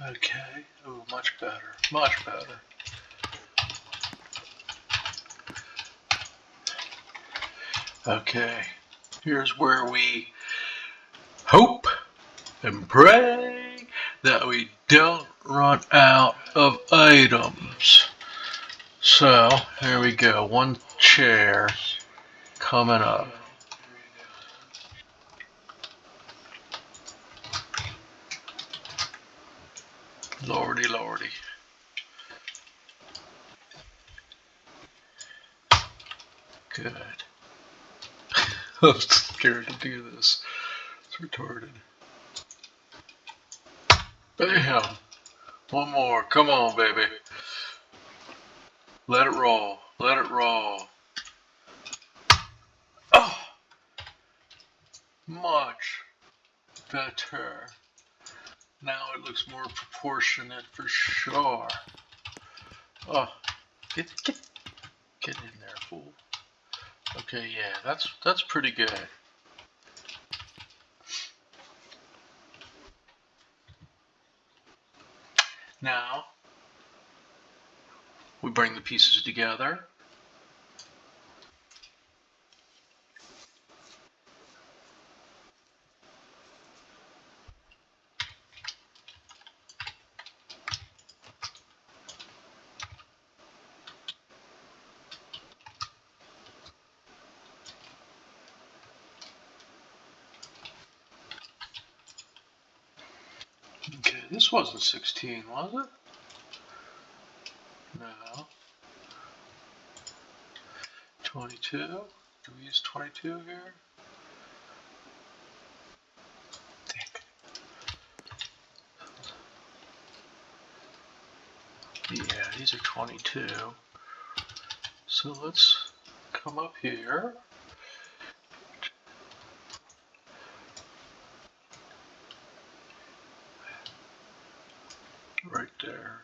Okay, oh, much better, much better. Okay, here's where we hope and pray that we don't run out of items. So, here we go, one chair coming up. Lordy, lordy. Good. I'm scared to do this. It's retarded. Bam! One more. Come on, baby. Let it roll. Let it roll. Oh! Much better. Now it looks more proportionate for sure. Oh, get in there, fool. Okay, yeah, that's pretty good. Now, we bring the pieces together. Okay, this wasn't 16, was it? No. 22? Do we use 22 here? Yeah, these are 22. So let's come up here. Right there.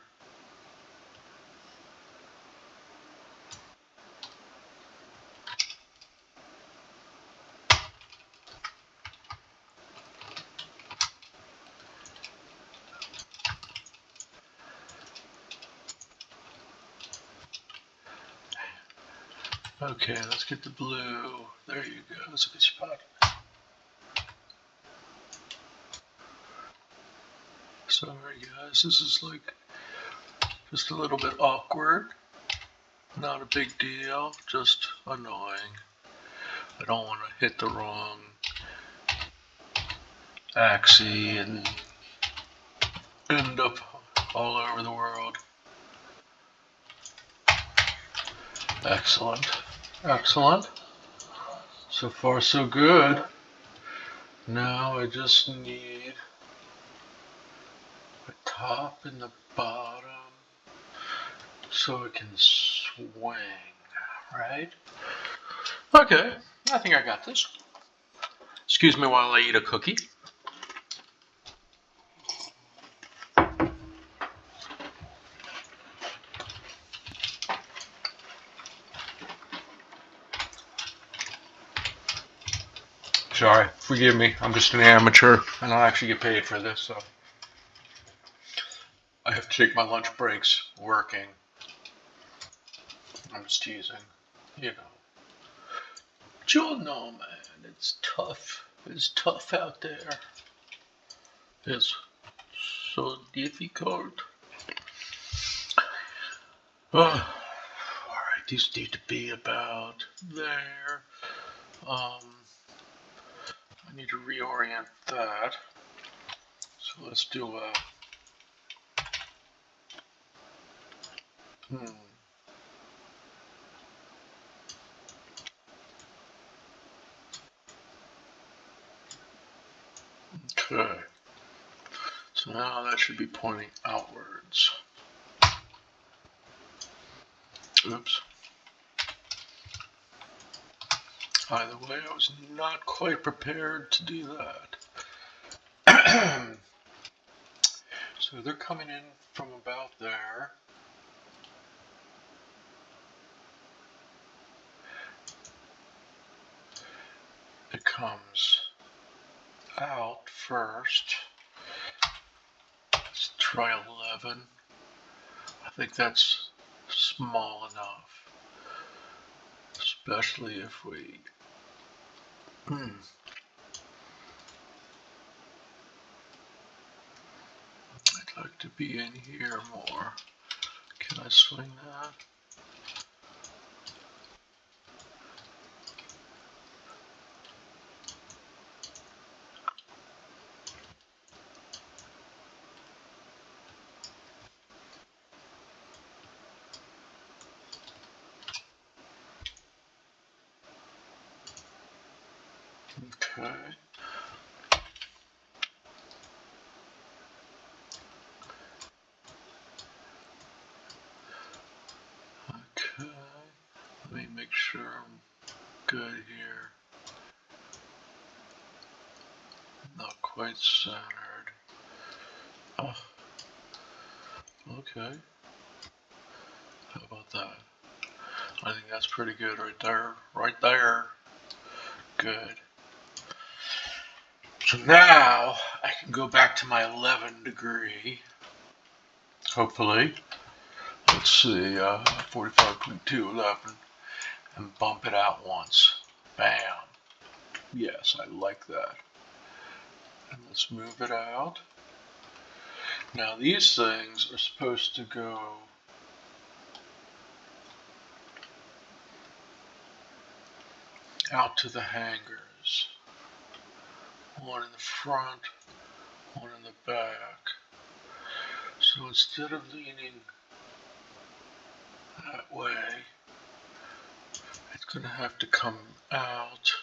Okay, let's get the blue. There you go. That's a good spot. Sorry guys, this is like just a little bit awkward. Not a big deal, just annoying. I don't want to hit the wrong axis and end up all over the world. Excellent. Excellent. So far so good. Now I just need the top and the bottom so it can swing, right? Okay, I think I got this. Excuse me while I eat a cookie. Sorry, forgive me. I'm just an amateur, and I actually get paid for this, so I have to take my lunch breaks working. I'm just teasing, you know. But you'll know, man, it's tough. It's tough out there. It's so difficult. Alright, these need to be about there. I need to reorient that. So let's do a Okay. So now that should be pointing outwards. Oops. Either way, I was not quite prepared to do that. So they're coming in from about there. It comes out first. Let's try 11. I think that's small enough, especially if we I'd like to be in here more. Can I swing that? Okay. Okay. Let me make sure I'm good here. Not quite centered. Oh. Okay. How about that? I think that's pretty good right there. Right there. Good. So now I can go back to my 11 degree. Hopefully. Let's let's see, 45.211, and bump it out once. Bam. Yes, I like that. And let's move it out. Now these things are supposed to go out to the hangers. One in the front, one in the back. So instead of leaning that way, it's going to have to come out.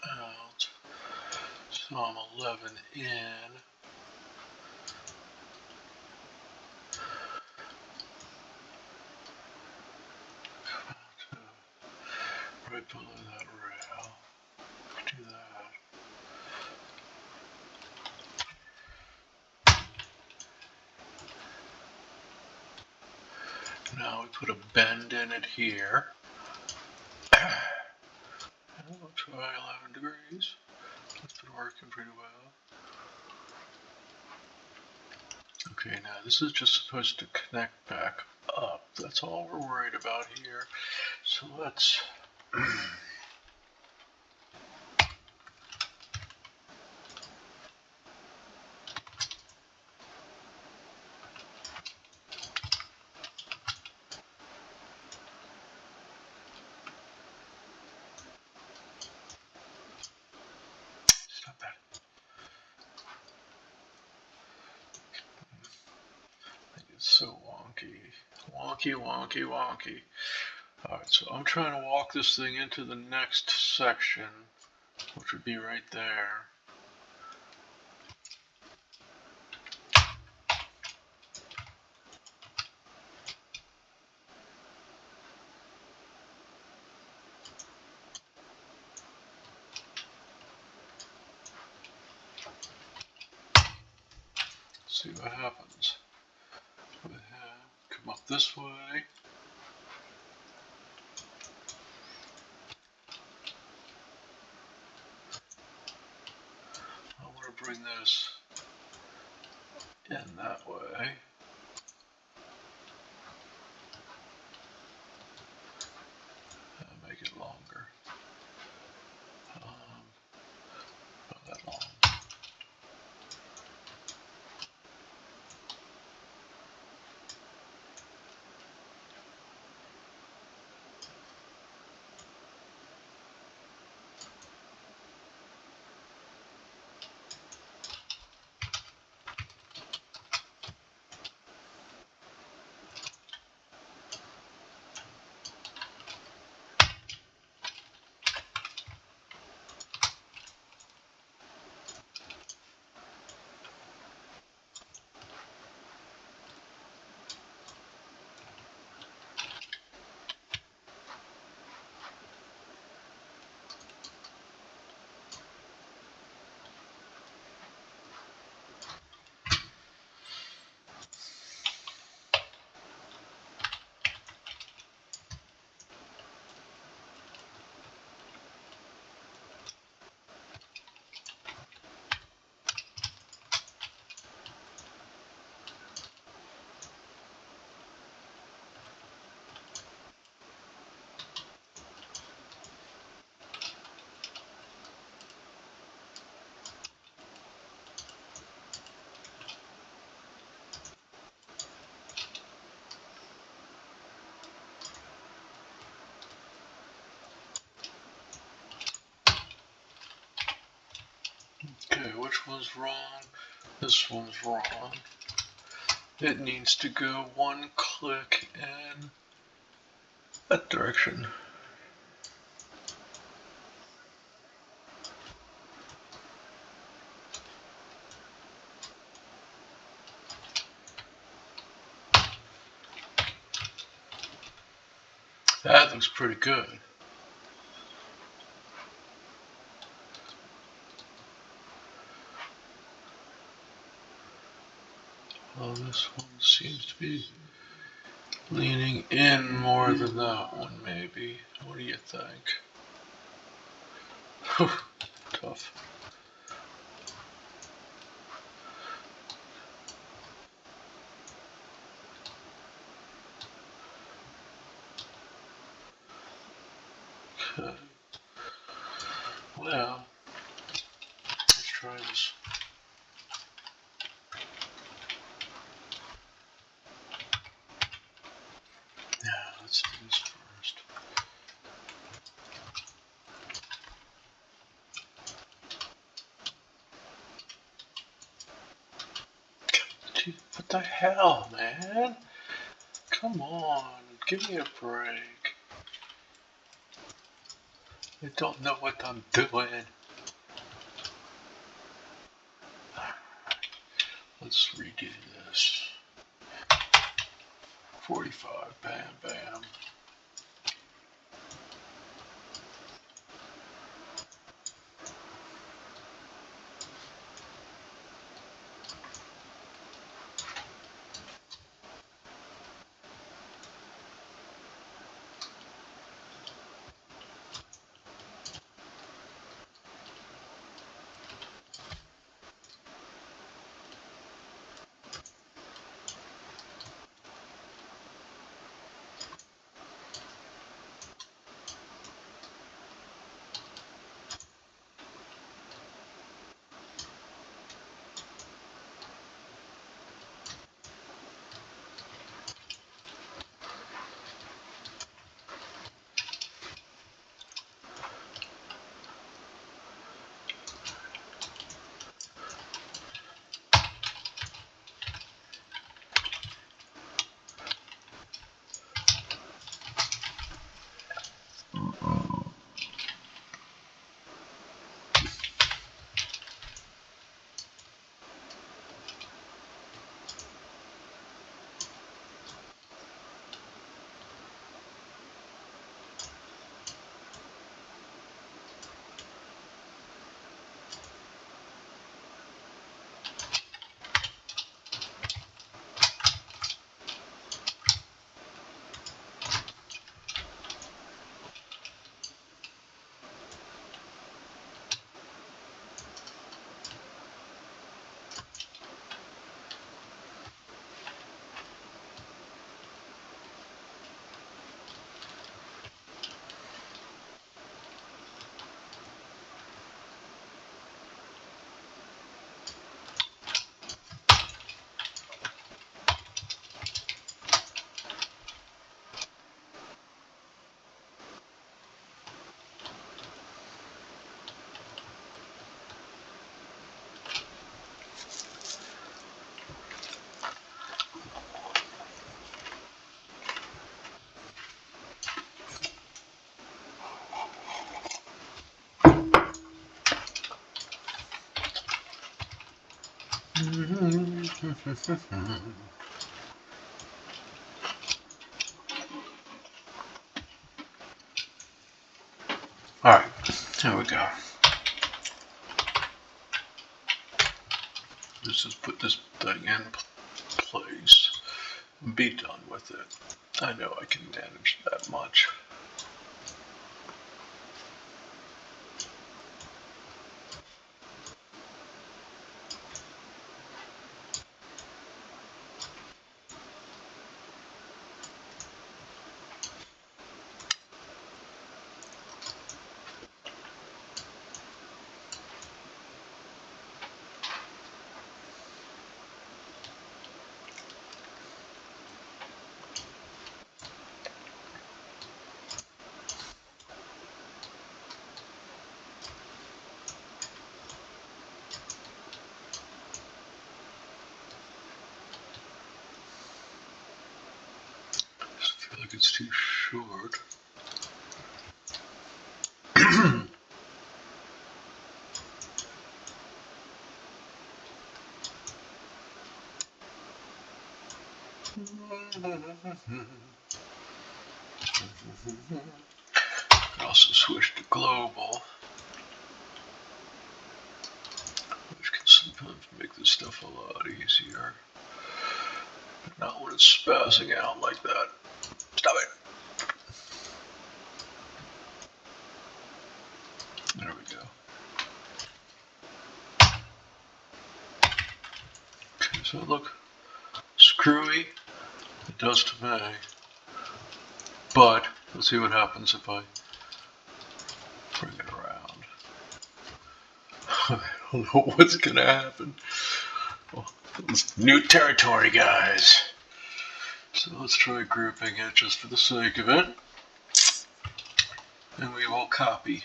Out. So I'm 11 in. Right below that rail. Do that. Now we put a bend in it here. And we'll try 11 degrees. That's been working pretty well. Okay, now this is just supposed to connect back up. That's all we're worried about here. So let's stop that. It's so wonky. Wonky, wonky, wonky. Alright, so I'm trying to walk this thing into the next section, which would be right there. See what happens. Come up this way. I want to bring this in that way. And make it longer. About that long. Okay, which one's wrong? This one's wrong. It needs to go one click in that direction. That looks pretty good. Well, this one seems to be Leaning in more than that one, maybe. What do you think? Tough. Okay. Well, let's try this. Yeah, let's do this first. Dude, what the hell, man? Come on, give me a break. I don't know what I'm doing. Let's redo this. 45, bam, bam. Alright, here we go. Let's just put this thing in place and be done with it. I know I can manage that much. I feel like it's too short. I can also switch to global, which can sometimes make this stuff a lot easier, but not when it's spazzing out like that. Does that look screwy? It does to me. But let's see what happens if I bring it around. I don't know what's gonna happen. Well, it's new territory, guys. So let's try grouping it just for the sake of it. And we will copy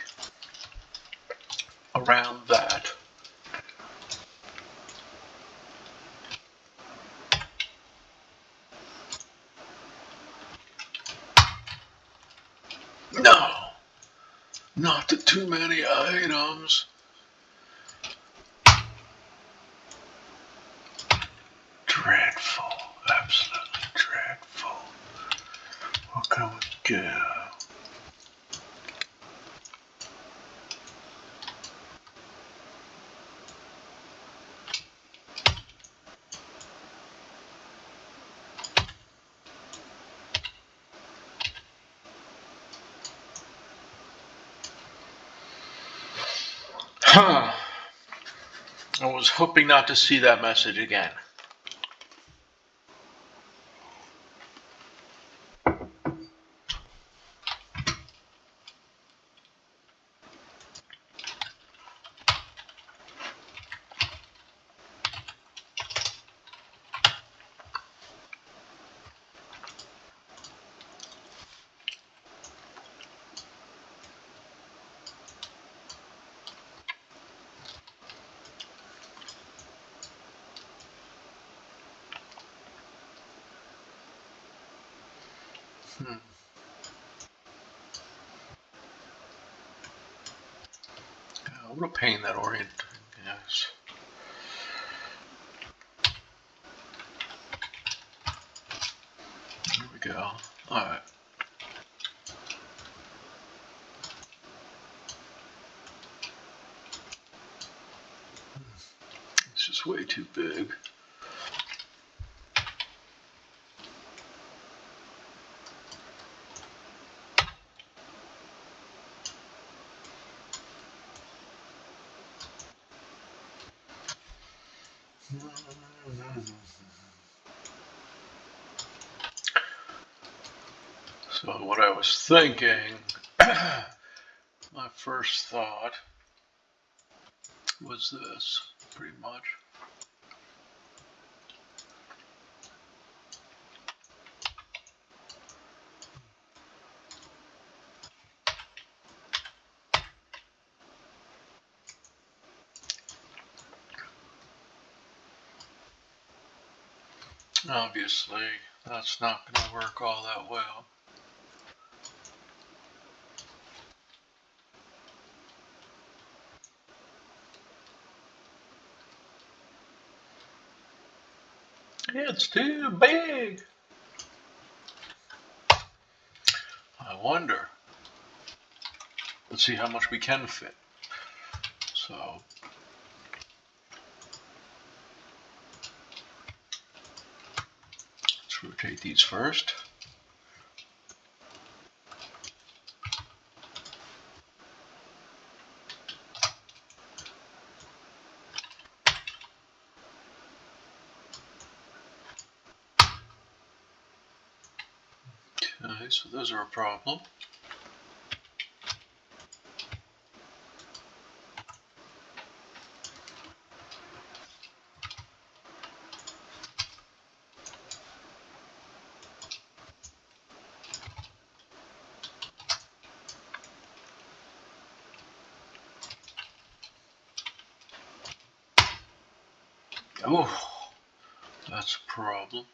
around that. No! Not the too many items. Dreadful. Absolutely dreadful. What can we do? Huh. I was hoping not to see that message again. What a pain that orient is. There we go. Alright. It's just way too big. So what I was thinking, my first thought was this, pretty much. Obviously, that's not going to work all that well. It's too big. I wonder. Let's see how much we can fit. So, let's rotate these first. Okay, so those are a problem. Oh, that's a problem.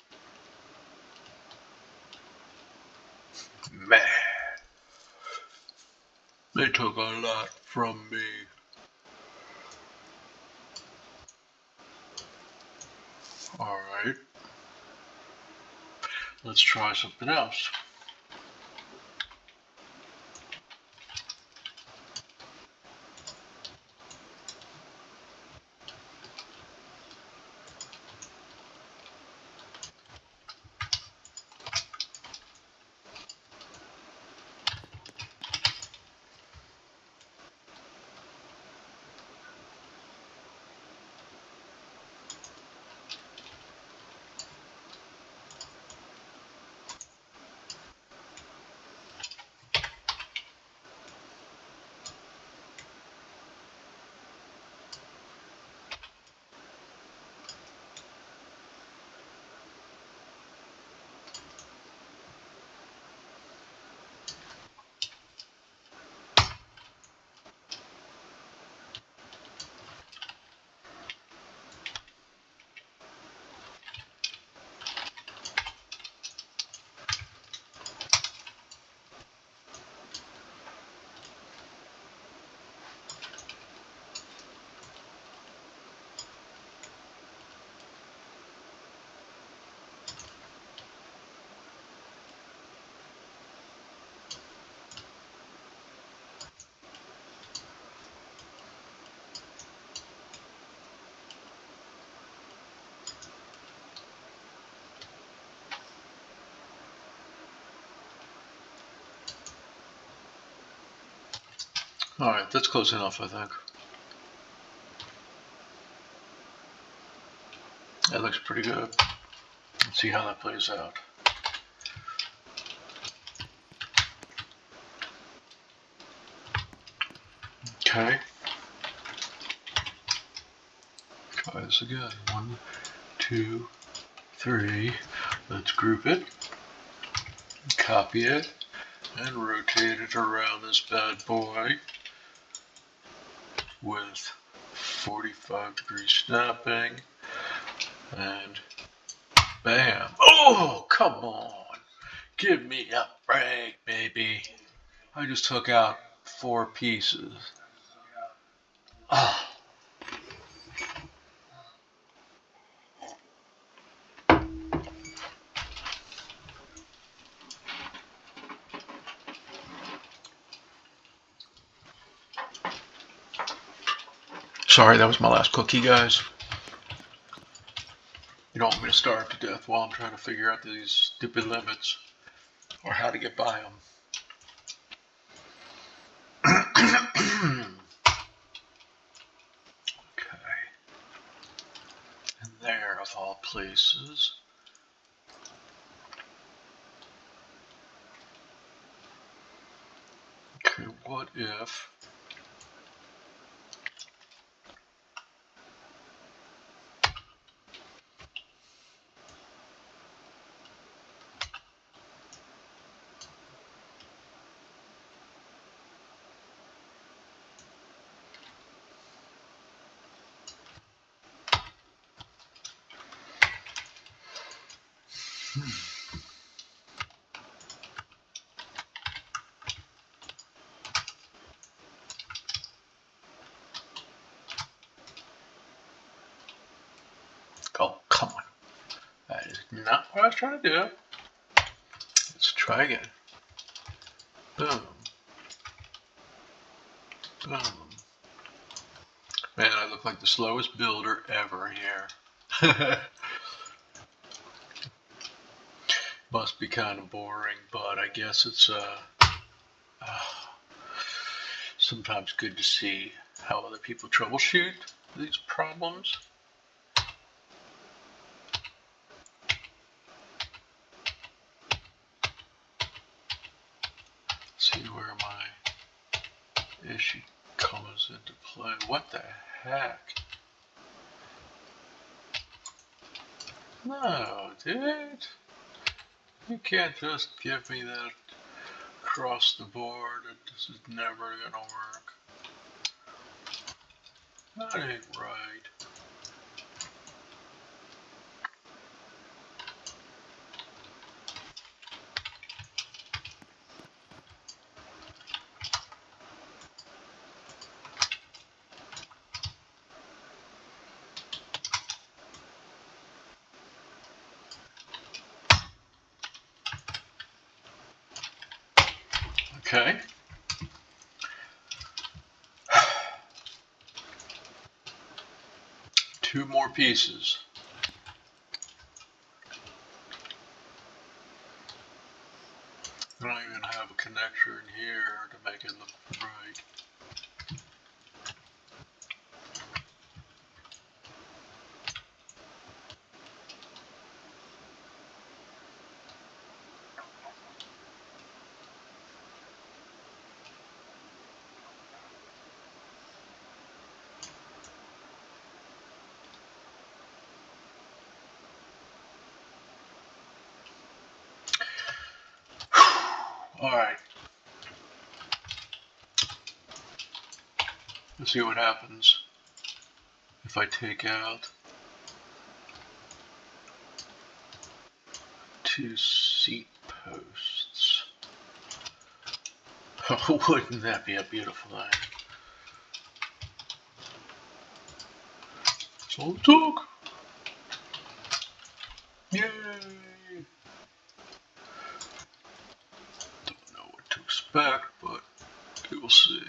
Man, they took a lot from me. Alright, let's try something else. Alright, that's close enough, I think. That looks pretty good. Let's see how that plays out. Okay. Try this again. 1, 2, 3. Let's group it, copy it, and rotate it around this bad boy with 45-degree snapping, and bam. Oh, come on. Give me a break, baby. I just took out 4 pieces. Ah. Sorry, that was my last cookie, guys. You don't want me to starve to death while I'm trying to figure out these stupid limits or how to get by them. Okay. And there, of all places. Okay, what if... Oh, come on. That is not what I was trying to do. Let's try again. Boom. Boom. Man, I look like the slowest builder ever here. Must be kind of boring, but I guess it's sometimes good to see how other people troubleshoot these problems. See where my issue comes into play. What the heck? No, dude. You can't just give me that across the board. This is never gonna work. That ain't right. Okay. Two more pieces. I don't even have a connector in here to make it look right. Alright. Let's see what happens if I take out 2 seat posts. Wouldn't that be a beautiful thing? That's all it took. Yay! Don't know what to expect, but we will see.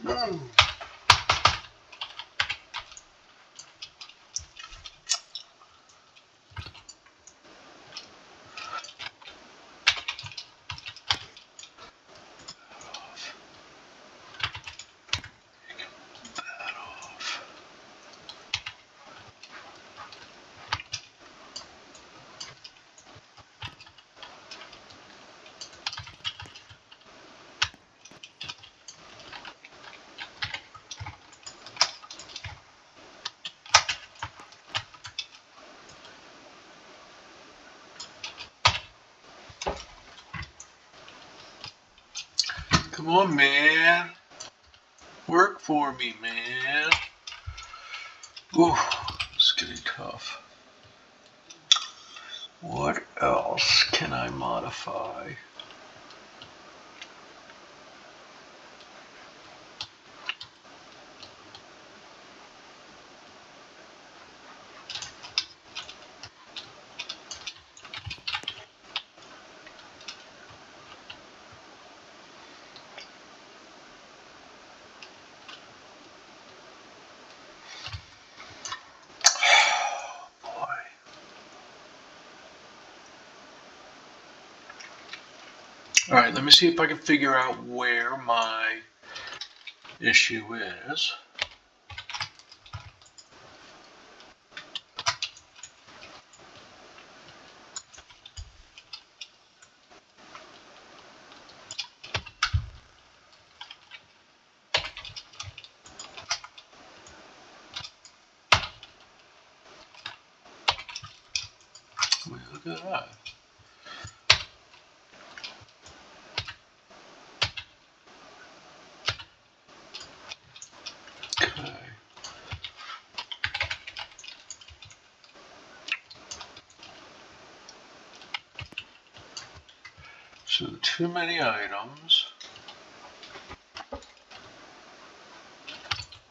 Mm. Come on, man. Work for me, man. Ooh, it's getting tough. What else can I modify? All right, let me see if I can figure out where my issue is. Look at that. Okay. So too many items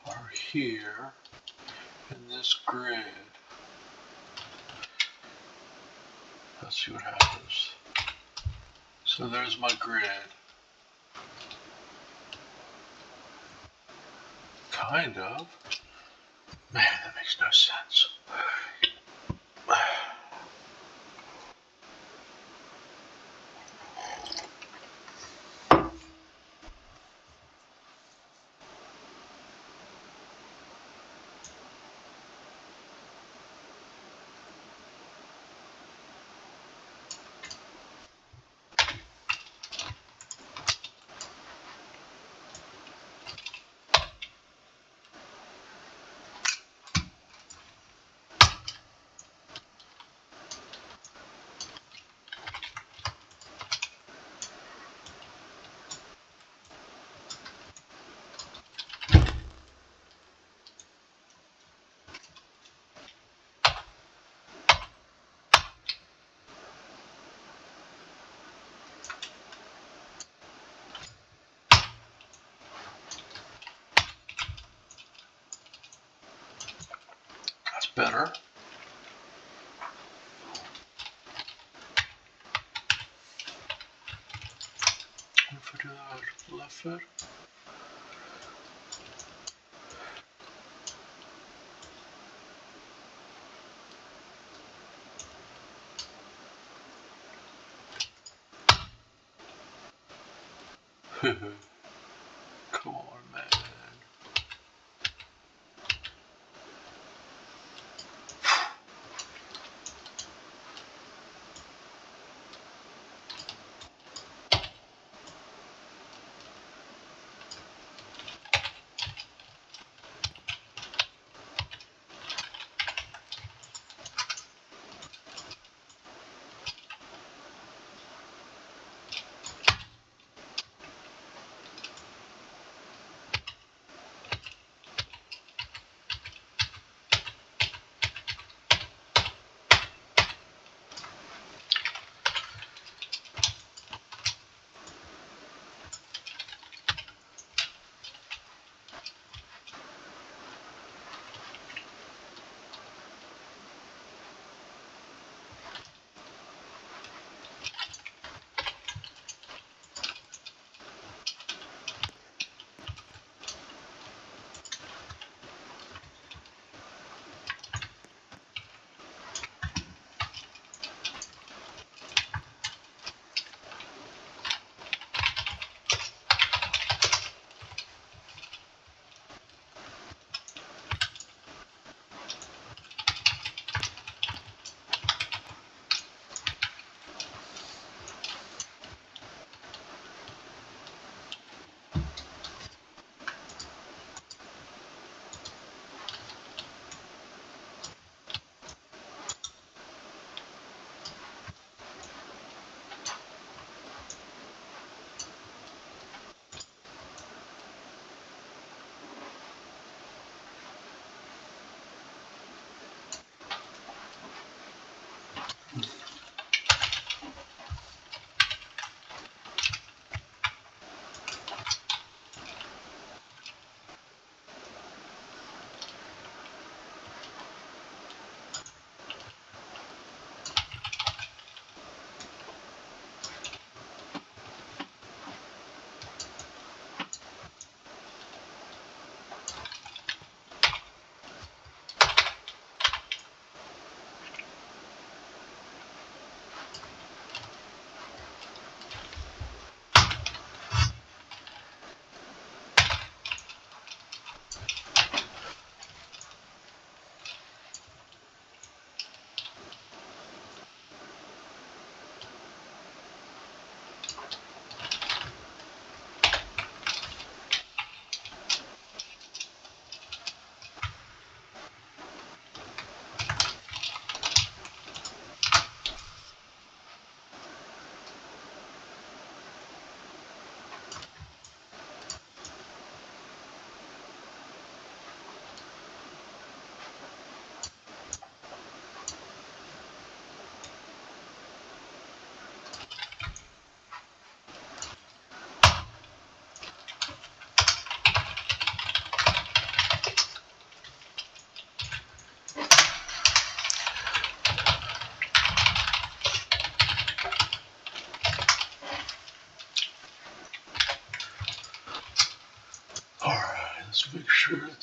are here in this grid. Let's see what happens. So there's my grid. Kind of. Man, that makes no sense. That's better. If I do that left foot. Come on, man.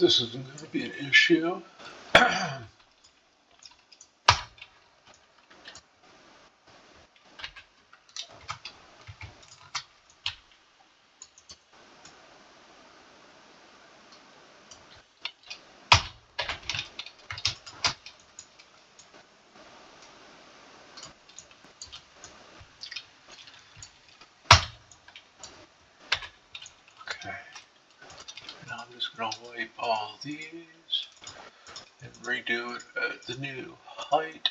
this isn't going to be an issue. Okay, now I'm just going to wipe all these and redo it at the new height.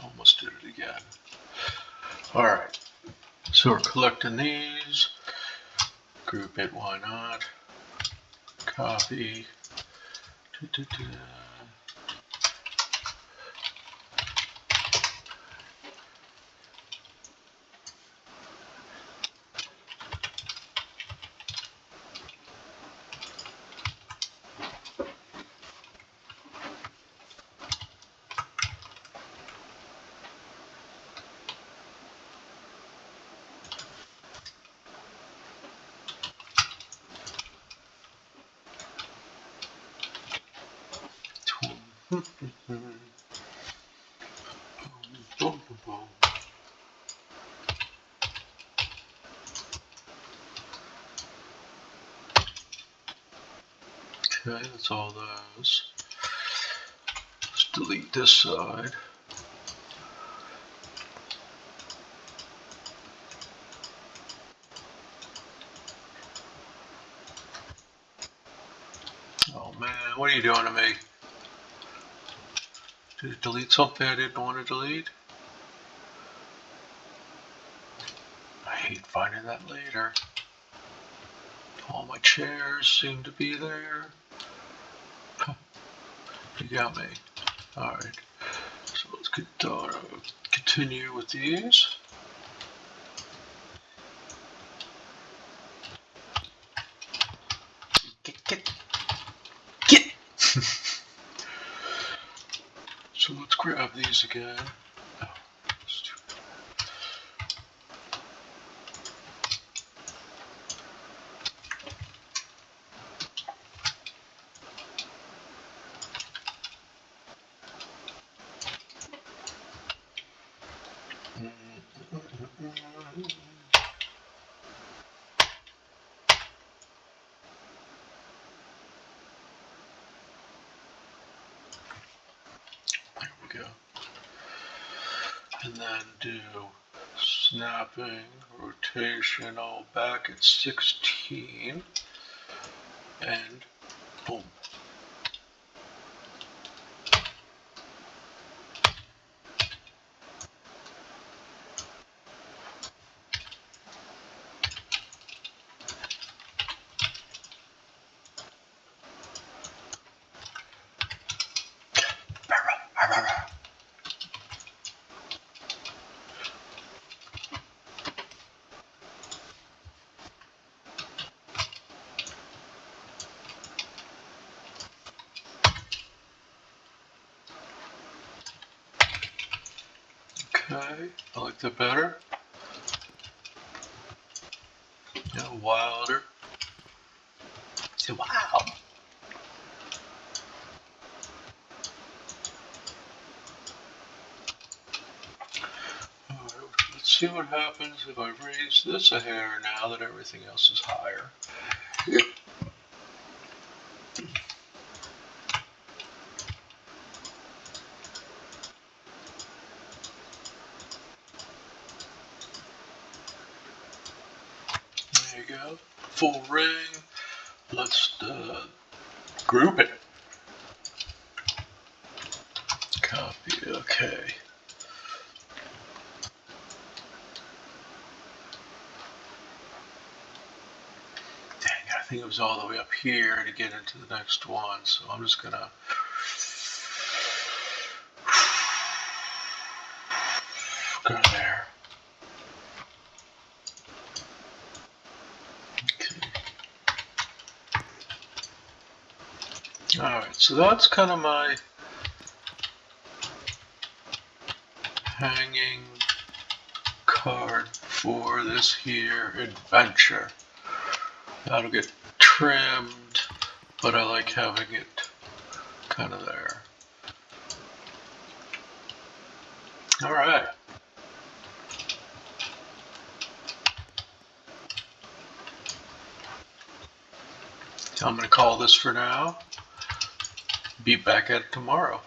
Almost did it again. Alright, so we're collecting these. Group it, why not? Copy. Okay, that's all those. Let's delete this side. Oh man, what are you doing to me? Did it delete something I didn't want to delete? I hate finding that later. All my chairs seem to be there. You got me. Alright, so let's continue with these. Get! So let's grab these again. There we go. And then do snapping, rotation, all back at 16, and boom. Okay, I like that better. Yeah, wilder. Say wow. Alright, let's see what happens if I raise this a hair now that everything else is higher. Yep. There you go. Full ring. Let's group it. Copy. Okay. Dang, I think it was all the way up here to get into the next one, so I'm just gonna go there. Alright, so that's kind of my hanging card for this here adventure. That'll get trimmed, but I like having it kind of there. All right. I'm going to call this for now. Be back at it tomorrow.